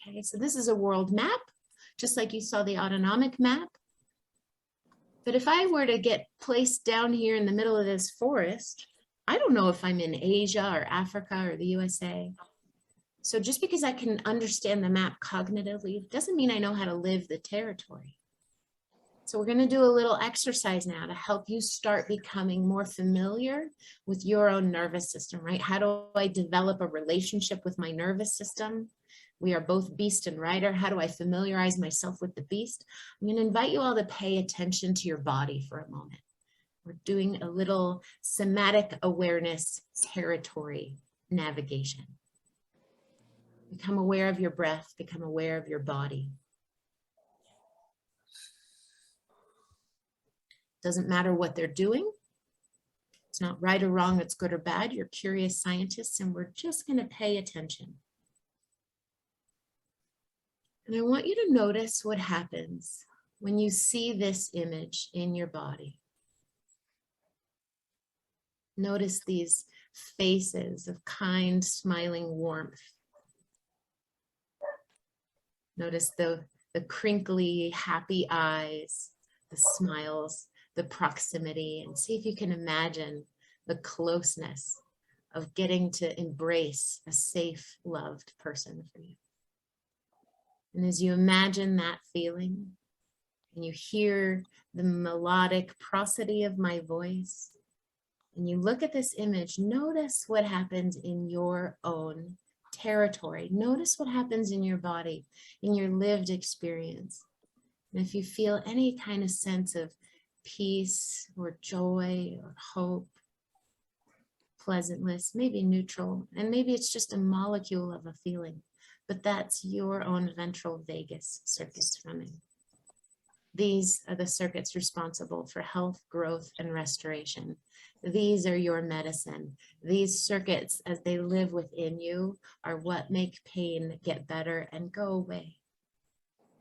Okay, so this is a world map, just like you saw the autonomic map. But if I were to get placed down here in the middle of this forest, I don't know if I'm in Asia or Africa or the USA. So just because I can understand the map cognitively doesn't mean I know how to live the territory. So we're going to do a little exercise now to help you start becoming more familiar with your own nervous system, right? How do I develop a relationship with my nervous system? We are both beast and rider. How do I familiarize myself with the beast? I'm going to invite you all to pay attention to your body for a moment. We're doing a little somatic awareness territory navigation. Become aware of your breath, become aware of your body. Doesn't matter what they're doing. It's not right or wrong, it's good or bad. You're curious scientists, and we're just going to pay attention. And I want you to notice what happens when you see this image in your body. Notice these faces of kind, smiling warmth. Notice the crinkly, happy eyes, the smiles, the proximity, and see if you can imagine the closeness of getting to embrace a safe, loved person for you. And as you imagine that feeling, and you hear the melodic prosody of my voice, and you look at this image, notice what happens in your own territory. Notice what happens in your body, in your lived experience. And if you feel any kind of sense of peace or joy or hope, pleasantness, maybe neutral, and maybe it's just a molecule of a feeling, but that's your own ventral vagus circuits running. These are the circuits responsible for health, growth, and restoration. These are your medicine. These circuits, as they live within you, are what make pain get better and go away.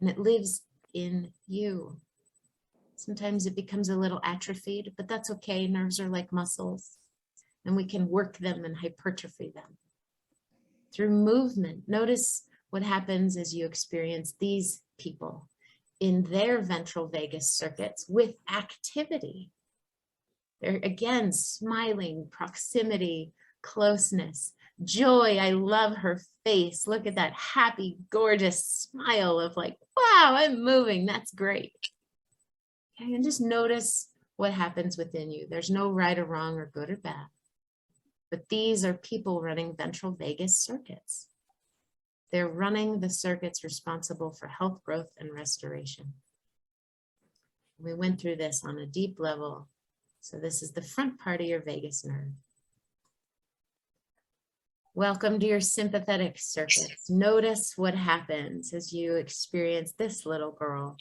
And it lives in you. Sometimes it becomes a little atrophied, but that's okay. Nerves are like muscles, and we can work them and hypertrophy them. Through movement, notice what happens as you experience these people in their ventral vagus circuits with activity. They're again smiling, proximity, closeness, joy. I love her face. Look at that happy, gorgeous smile of like, wow, I'm moving. That's great. Okay, and just notice what happens within you. There's no right or wrong or good or bad. But these are people running ventral vagus circuits. They're running the circuits responsible for health, growth, and restoration. We went through this on a deep level. So this is the front part of your vagus nerve. Welcome to your sympathetic circuits. Notice what happens as you experience this little girl.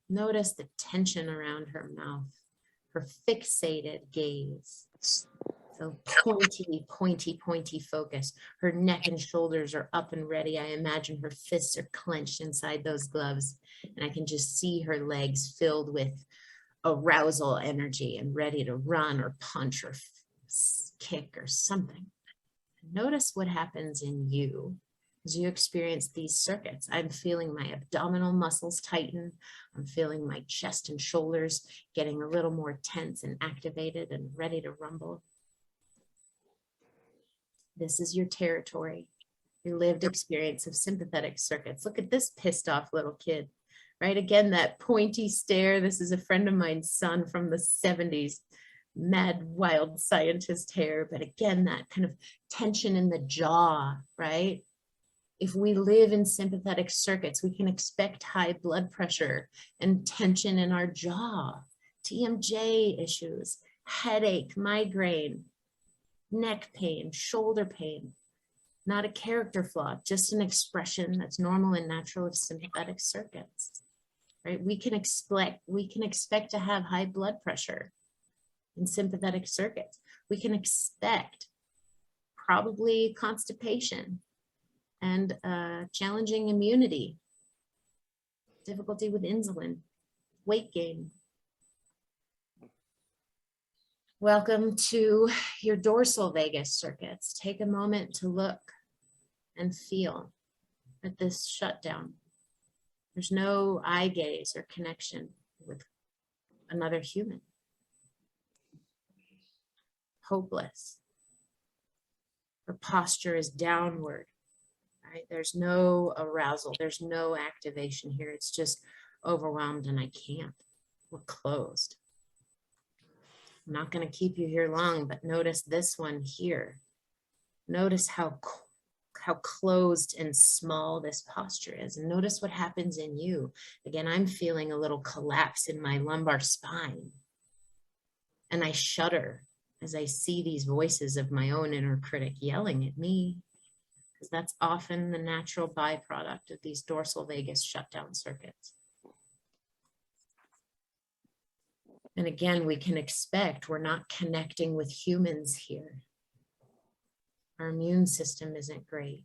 Notice the tension around her mouth, her fixated gaze. So pointy focus. Her neck and shoulders are up and ready. I imagine her fists are clenched inside those gloves, and I can just see her legs filled with arousal energy and ready to run or punch or kick or something. Notice what happens in you as you experience these circuits. I'm feeling my abdominal muscles tighten. I'm feeling my chest and shoulders getting a little more tense and activated and ready to rumble. This is your territory, your lived experience of sympathetic circuits. Look at this pissed off little kid, right? Again, that pointy stare. This is a friend of mine's son from the 70s, mad, wild scientist hair. But again, that kind of tension in the jaw, right? If we live in sympathetic circuits, we can expect high blood pressure and tension in our jaw, TMJ issues, headache, migraine, neck pain, shoulder pain. Not a character flaw, just an expression that's normal and natural of sympathetic circuits, right? We can expect to have high blood pressure in sympathetic circuits. We can expect probably constipation and challenging immunity, difficulty with insulin, weight gain. Welcome to your dorsal vagus circuits. Take a moment to look and feel at this shutdown. There's no eye gaze or connection with another human. Hopeless. Her posture is downward, right? There's no arousal. There's no activation here. It's just overwhelmed and I can't. We're closed. I'm not going to keep you here long, but notice this one here. Notice how closed and small this posture is. And notice what happens in you. Again, I'm feeling a little collapse in my lumbar spine. And I shudder as I see these voices of my own inner critic yelling at me, because that's often the natural byproduct of these dorsal vagus shutdown circuits. And again, we can expect we're not connecting with humans here. Our immune system isn't great.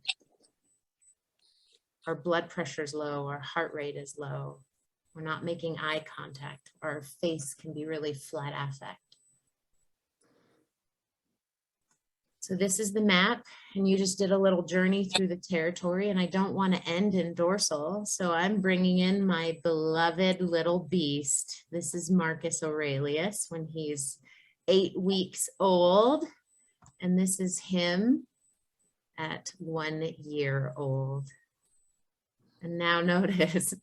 Our blood pressure is low, our heart rate is low. We're not making eye contact. Our face can be really flat affect. So this is the map, and you just did a little journey through the territory, and I don't want to end in dorsal, so I'm bringing in my beloved little beast. This is Marcus Aurelius when he's 8 weeks old, And this is him at 1 year old. And now notice,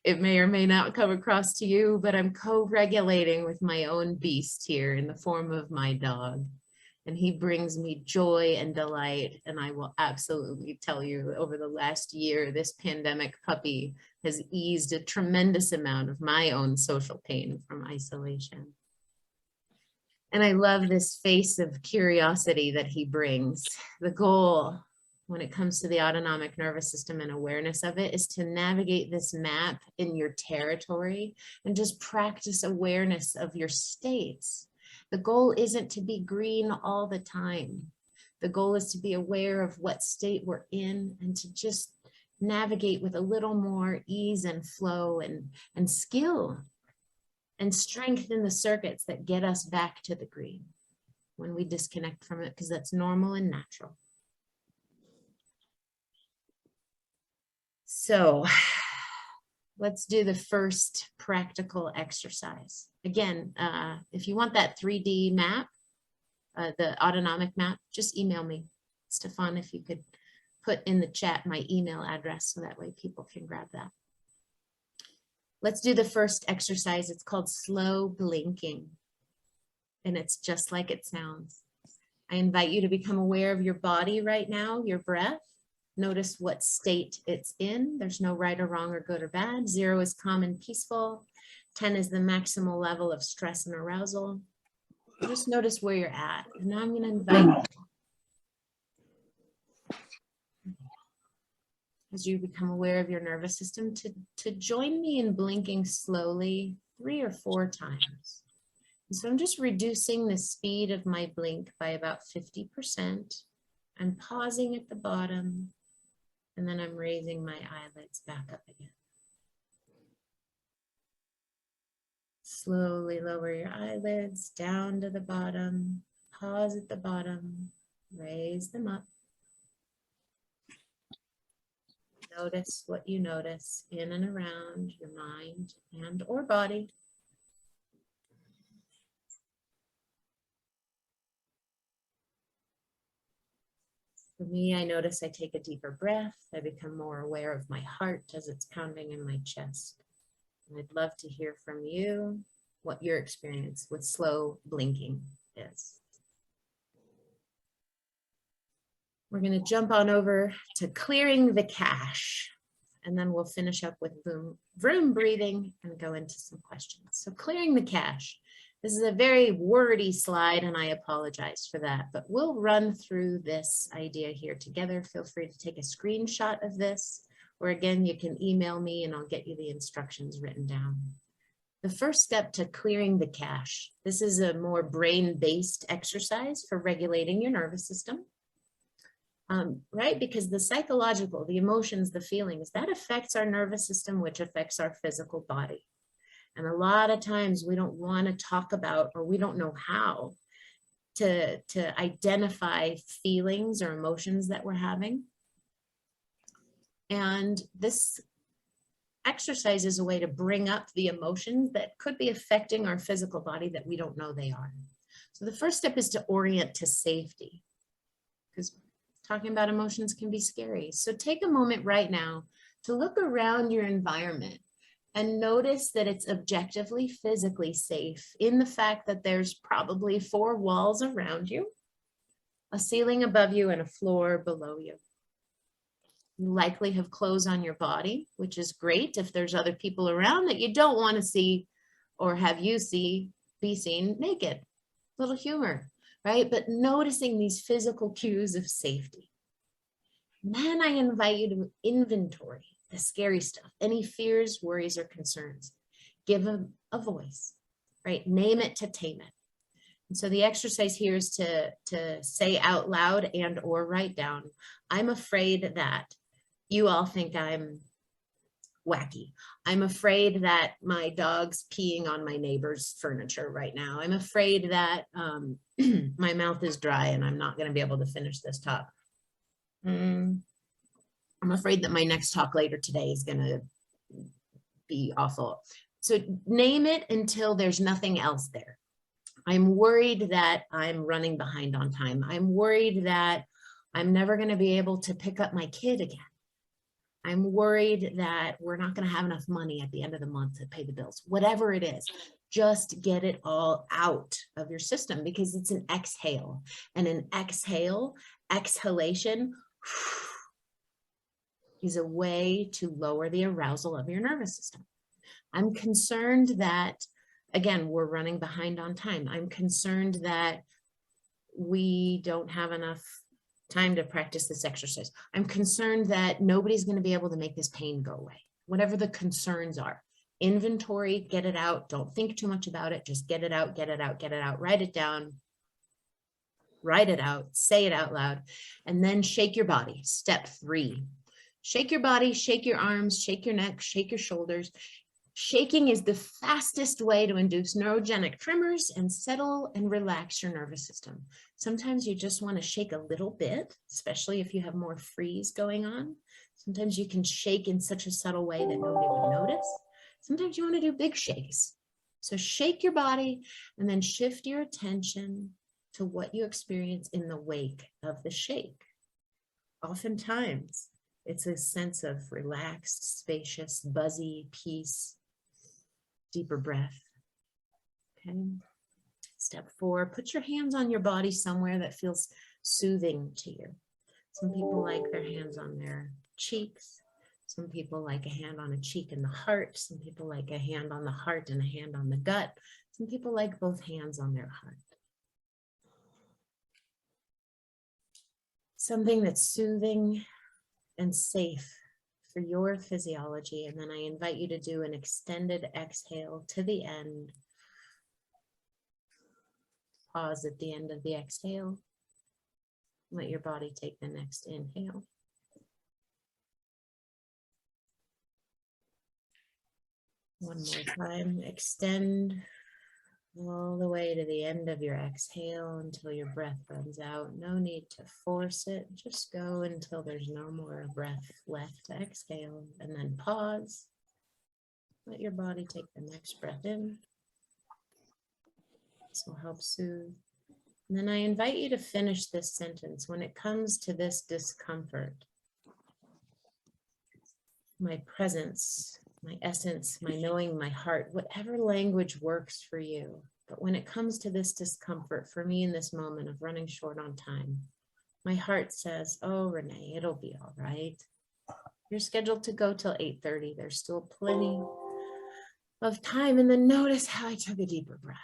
it may or may not come across to you, but I'm co-regulating with my own beast here in the form of my dog. And he brings me joy and delight. And I will absolutely tell you, over the last year, this pandemic puppy has eased a tremendous amount of my own social pain from isolation. And I love this face of curiosity that he brings. The goal when it comes to the autonomic nervous system and awareness of it is to navigate this map in your territory and just practice awareness of your states. The goal isn't to be green all the time. The goal is to be aware of what state we're in and to just navigate with a little more ease and flow and skill and strengthen the circuits that get us back to the green when we disconnect from it, because that's normal and natural. So let's do the first practical exercise. Again, if you want that 3D map, the autonomic map, just email me, Stefan, if you could put in the chat my email address so that way people can grab that. Let's do the first exercise. It's called slow blinking, and it's just like it sounds. I invite you to become aware of your body right now, your breath. Notice what state it's in. There's no right or wrong or good or bad. 0 is calm and peaceful. 10 is the maximal level of stress and arousal. Just notice where you're at. And now I'm going to invite you, as you become aware of your nervous system, to join me in blinking slowly 3 or 4 times. And so I'm just reducing the speed of my blink by about 50%. I'm pausing at the bottom, and then I'm raising my eyelids back up again. Slowly lower your eyelids down to the bottom, pause at the bottom, raise them up. Notice what you notice in and around your mind and or body. For me, I notice I take a deeper breath. I become more aware of my heart as it's pounding in my chest. And I'd love to hear from you what your experience with slow blinking is. We're going to jump on over to clearing the cache, and then we'll finish up with Vroom breathing and go into some questions. So clearing the cache. This is a very wordy slide, and I apologize for that, but we'll run through this idea here together. Feel free to take a screenshot of this, or again, you can email me and I'll get you the instructions written down. The first step to clearing the cache. This is a more brain-based exercise for regulating your nervous system. Right? Because the psychological, the emotions, the feelings, that affects our nervous system, which affects our physical body. And a lot of times we don't want to talk about, or we don't know how to identify feelings or emotions that we're having. And this exercise is a way to bring up the emotions that could be affecting our physical body that we don't know they are. So the first step is to orient to safety, because talking about emotions can be scary. So take a moment right now to look around your environment and notice that it's objectively, physically safe in the fact that there's probably 4 walls around you, a ceiling above you, and a floor below you. You likely have clothes on your body, which is great if there's other people around that you don't want to see or have you be seen naked. Little humor, right? But noticing these physical cues of safety. Then I invite you to inventory the scary stuff, any fears, worries, or concerns. Give them a voice, right? Name it to tame it. And so the exercise here is to say out loud and or write down, I'm afraid that you all think I'm wacky. I'm afraid that my dog's peeing on my neighbor's furniture right now. I'm afraid that my mouth is dry and I'm not going to be able to finish this talk. I'm afraid that my next talk later today is going to be awful. So name it until there's nothing else there. I'm worried that I'm running behind on time. I'm worried that I'm never going to be able to pick up my kid again. I'm worried that we're not going to have enough money at the end of the month to pay the bills. Whatever it is, just get it all out of your system, because it's an exhale. And an exhalation is a way to lower the arousal of your nervous system. I'm concerned that, again, we're running behind on time. I'm concerned that we don't have enough time to practice this exercise. I'm concerned that nobody's going to be able to make this pain go away. Whatever the concerns are, inventory, get it out. Don't think too much about it. Just get it out, get it out, get it out. Write it down. Write it out. Say it out loud. And then shake your body. Step 3. Shake your body, shake your arms, shake your neck, shake your shoulders. Shaking is the fastest way to induce neurogenic tremors and settle and relax your nervous system. Sometimes you just want to shake a little bit, especially if you have more freeze going on. Sometimes you can shake in such a subtle way that nobody would notice. Sometimes you want to do big shakes. So shake your body and then shift your attention to what you experience in the wake of the shake. Oftentimes, it's a sense of relaxed, spacious, buzzy, peace, deeper breath. Okay. Step 4, put your hands on your body somewhere that feels soothing to you. Some people like their hands on their cheeks. Some people like a hand on a cheek and the heart. Some people like a hand on the heart and a hand on the gut. Some people like both hands on their heart. Something that's soothing and safe for your physiology. And then I invite you to do an extended exhale to the end. Pause at the end of the exhale. Let your body take the next inhale. One more time. Extend all the way to the end of your exhale until your breath runs out. No need to force it. Just go until there's no more breath left to exhale, and then pause. Let your body take the next breath in. This will help soothe. And then I invite you to finish this sentence. When it comes to this discomfort, my presence, my essence, my knowing, my heart, whatever language works for you. But when it comes to this discomfort, for me in this moment of running short on time, my heart says, oh, Renee, it'll be all right. You're scheduled to go till 8:30. There's still plenty of time. And then notice how I took a deeper breath.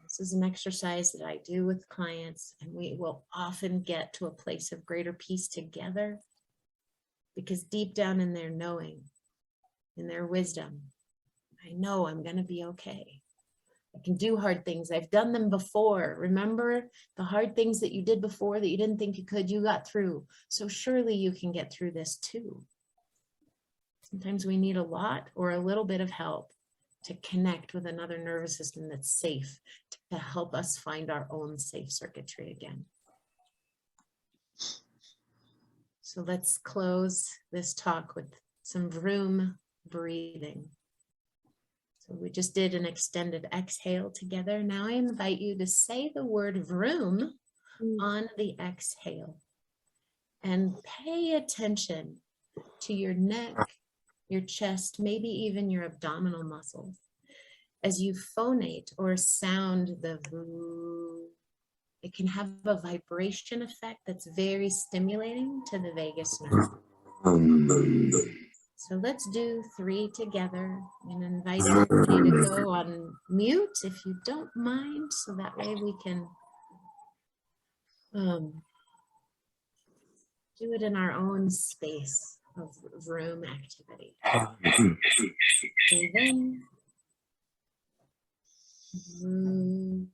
This is an exercise that I do with clients, and we will often get to a place of greater peace together, because deep down in their knowing, in their wisdom, I know I'm going to be okay. I can do hard things. I've done them before. Remember the hard things that you did before that you didn't think you could, you got through. So surely you can get through this too. Sometimes we need a lot or a little bit of help to connect with another nervous system that's safe, to help us find our own safe circuitry again. So let's close this talk with some Vroom breathing. So we just did an extended exhale together. Now I invite you to say the word Vroom on the exhale, and pay attention to your neck, your chest, maybe even your abdominal muscles as you phonate or sound the Vroom. It can have a vibration effect that's very stimulating to the vagus nerve. So let's do 3 together, and invite everybody to go on mute if you don't mind, so that way we can do it in our own space of Vroom activity. Breathe in. Vroom.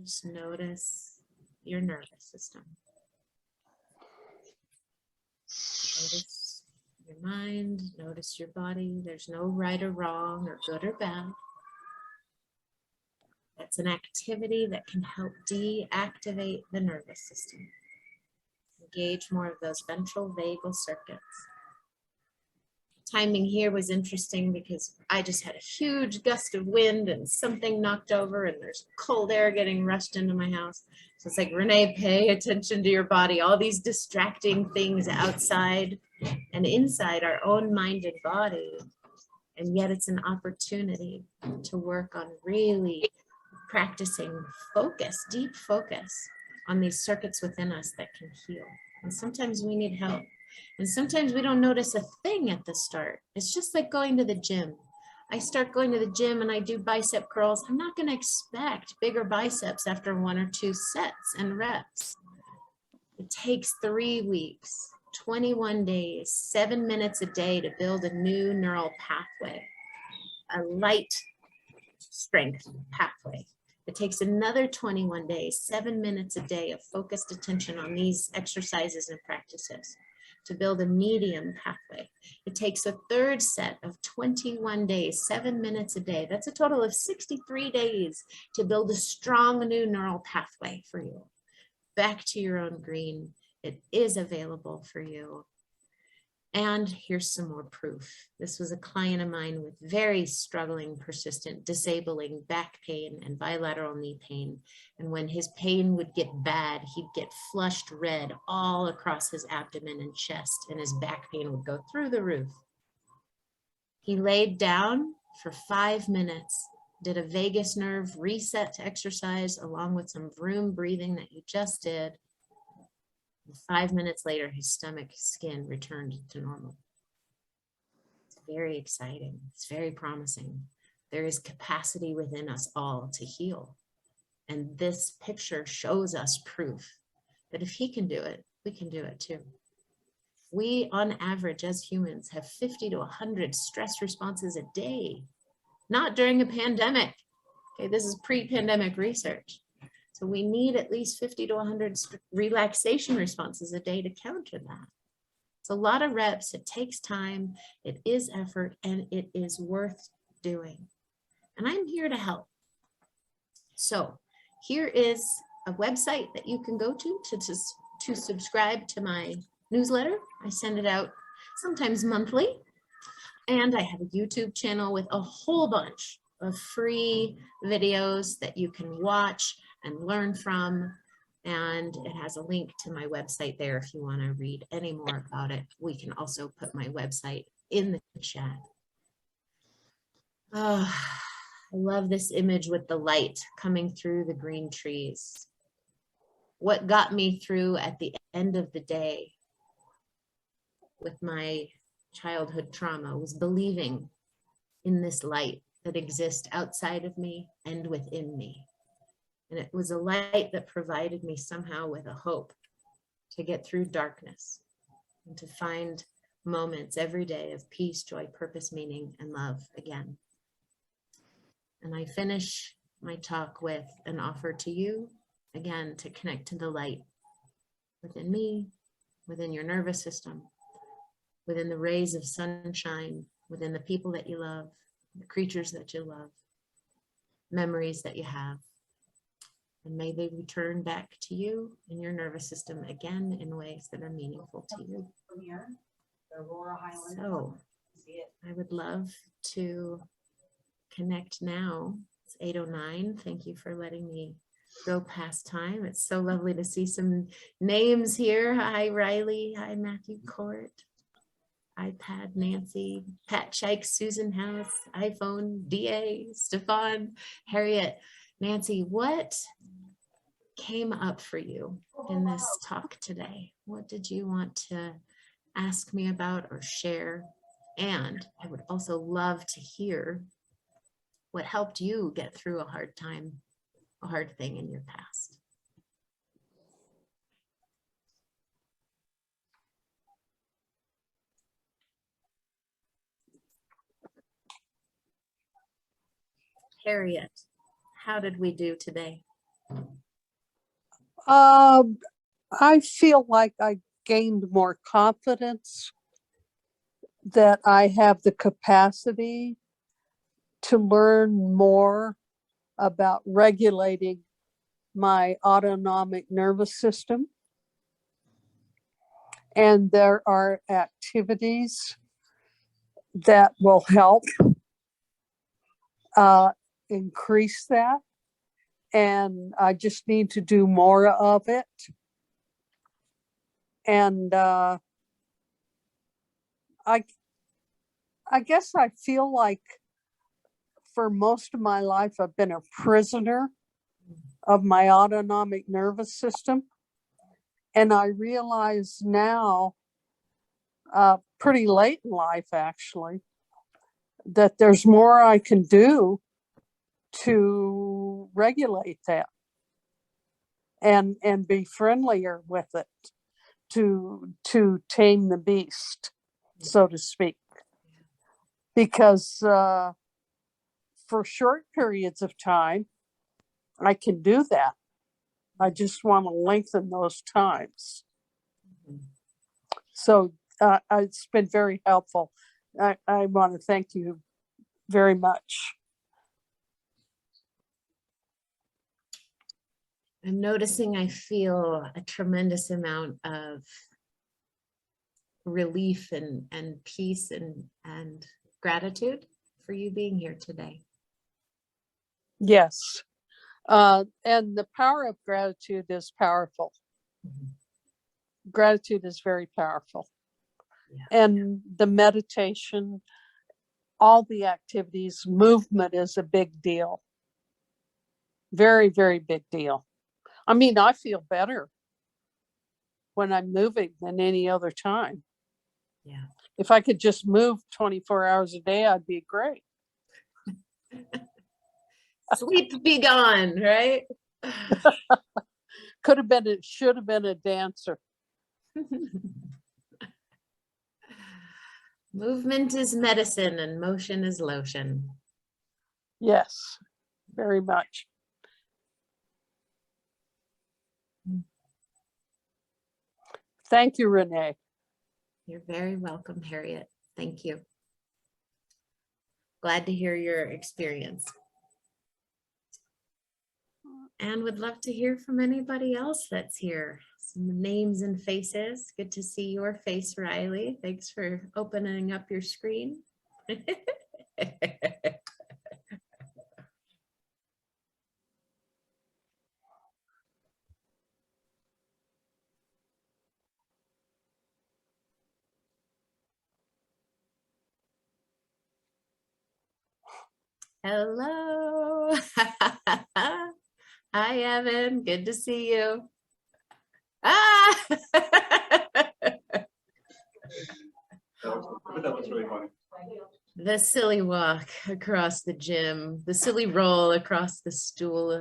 Just notice your nervous system. Notice your mind, notice your body. There's no right or wrong or good or bad. That's an activity that can help deactivate the nervous system. Engage more of those ventral vagal circuits. Timing here was interesting because I just had a huge gust of wind and something knocked over and there's cold air getting rushed into my house. So it's like, Renee, pay attention to your body. All these distracting things outside and inside our own mind and body. And yet it's an opportunity to work on really practicing focus, deep focus on these circuits within us that can heal. And sometimes we need help. And sometimes we don't notice a thing at the start. It's just like going to the gym. I start going to the gym and I do bicep curls. I'm not going to expect bigger biceps after 1 or 2 sets and reps. It takes 3 weeks, 21 days, 7 minutes a day to build a new neural pathway, a light strength pathway. It takes another 21 days, 7 minutes a day of focused attention on these exercises and practices to build a medium pathway. It takes a third set of 21 days, 7 minutes a day. That's a total of 63 days to build a strong new neural pathway for you. Back to your own green. It is available for you. And here's some more proof. This was a client of mine with very struggling, persistent, disabling back pain and bilateral knee pain. And when his pain would get bad, he'd get flushed red all across his abdomen and chest, and his back pain would go through the roof. He laid down for 5 minutes, did a vagus nerve reset exercise along with some Vroom breathing that you just did. 5 minutes later, his stomach skin returned to normal. It's very exciting. It's very promising. There is capacity within us all to heal. And this picture shows us proof that if he can do it, we can do it too. We, on average, as humans, have 50 to 100 stress responses a day, not during a pandemic. Okay, this is pre-pandemic research. So we need at least 50 to 100 relaxation responses a day to counter that. It's a lot of reps, it takes time, it is effort, and it is worth doing. And I'm here to help. So here is a website that you can go to subscribe to my newsletter. I send it out sometimes monthly. And I have a YouTube channel with a whole bunch of free videos that you can watch and learn from, and it has a link to my website there if you want to read any more about it. We can also put my website in the chat. Oh, I love this image with the light coming through the green trees. What got me through at the end of the day with my childhood trauma was believing in this light that exists outside of me and within me. And it was a light that provided me somehow with a hope to get through darkness and to find moments every day of peace, joy, purpose, meaning, and love again. And I finish my talk with an offer to you, again, to connect to the light within me, within your nervous system, within the rays of sunshine, within the people that you love, the creatures that you love, memories that you have. And may they return back to you and your nervous system again in ways that are meaningful to you. So I would love to connect now. It's 8:09. Thank you for letting me go past time. It's so lovely to see some names here. Hi, Riley. Hi, Matthew Court. iPad, Nancy, Pat Chike, Susan House, iPhone, DA, Stefan, Harriet. Nancy, what came up for you in this talk today? What did you want to ask me about or share? And I would also love to hear what helped you get through a hard time, a hard thing in your past. Harriet, how did we do today? I feel like I gained more confidence, that I have the capacity to learn more about regulating my autonomic nervous system. And there are activities that will help increase that. And I just need to do more of it. And I guess I feel like for most of my life, I've been a prisoner of my autonomic nervous system. And I realize now, pretty late in life actually, that there's more I can do to regulate that and be friendlier with it, to tame the beast, so to speak. Because for short periods of time, I can do that. I just want to lengthen those times. So it's been very helpful. I want to thank you very much. I'm noticing I feel a tremendous amount of relief and peace and gratitude for you being here today. Yes. And the power of gratitude is powerful. Gratitude is very powerful. Yeah. And the meditation, all the activities, movement is a big deal. Very, very big deal. I mean, I feel better when I'm moving than any other time. Yeah. If I could just move 24 hours a day, I'd be great. Sleep be gone, right? Could have been, it should have been a dancer. Movement is medicine and motion is lotion. Yes, very much. Thank you, Renee. You're very welcome, Harriet. Thank you. Glad to hear your experience. And would love to hear from anybody else that's here. Some names and faces. Good to see your face, Riley. Thanks for opening up your screen. Hello. Hi, Evan. Good to see you. Ah! That was really funny. The silly walk across the gym, the silly roll across the stool.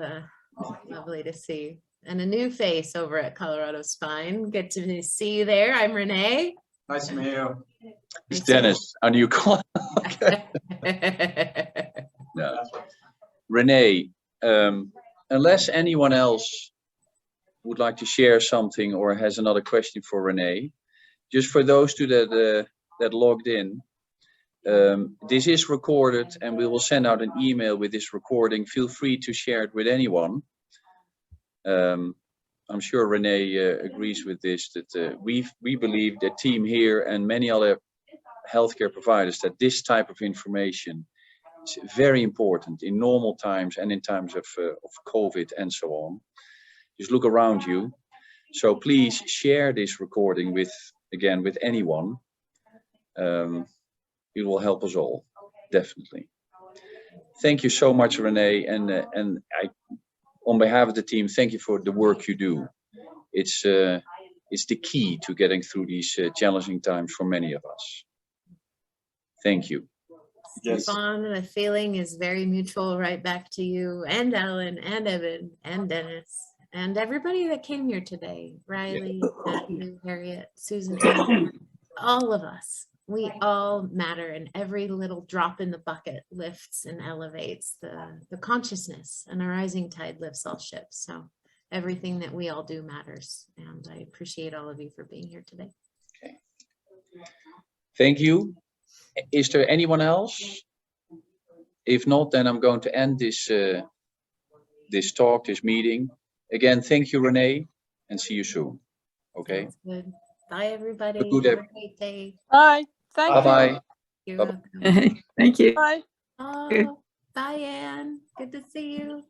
Lovely to see. And a new face over at Colorado Spine. Good to see you there. I'm Renee. Nice to meet you. It's Dennis, our new client. No. Renee, unless anyone else would like to share something or has another question for Renee, just for those two that logged in, this is recorded and we will send out an email with this recording. Feel free to share it with anyone. I'm sure Renee agrees with this, that we believe, the team here and many other healthcare providers, that this type of information is very important in normal times and in times of COVID and so on. Just look around you. So please share this recording with anyone. It will help us all, definitely. Thank you so much, Renee, and I, on behalf of the team, thank you for the work you do. It's the key to getting through these challenging times for many of us. Thank you. Yes. Stefan, the feeling is very mutual, right back to you and Ellen and Evan and Dennis and everybody that came here today. Riley, Matthew, Harriet, Susan, all of us. we all matter, and every little drop in the bucket lifts and elevates the consciousness, and a rising tide lifts all ships. So everything that we all do matters. And I appreciate all of you for being here today. Thank you. Is there anyone else? If not, then I'm going to end this talk, this meeting. Again, thank you, Renee, and see you soon. Okay. Sounds good. Bye, everybody. Good Have a great day. Bye. Thank you. Bye-bye. You're Bye-bye. welcome. Thank you. Bye. Oh, bye, Anne. Good to see you.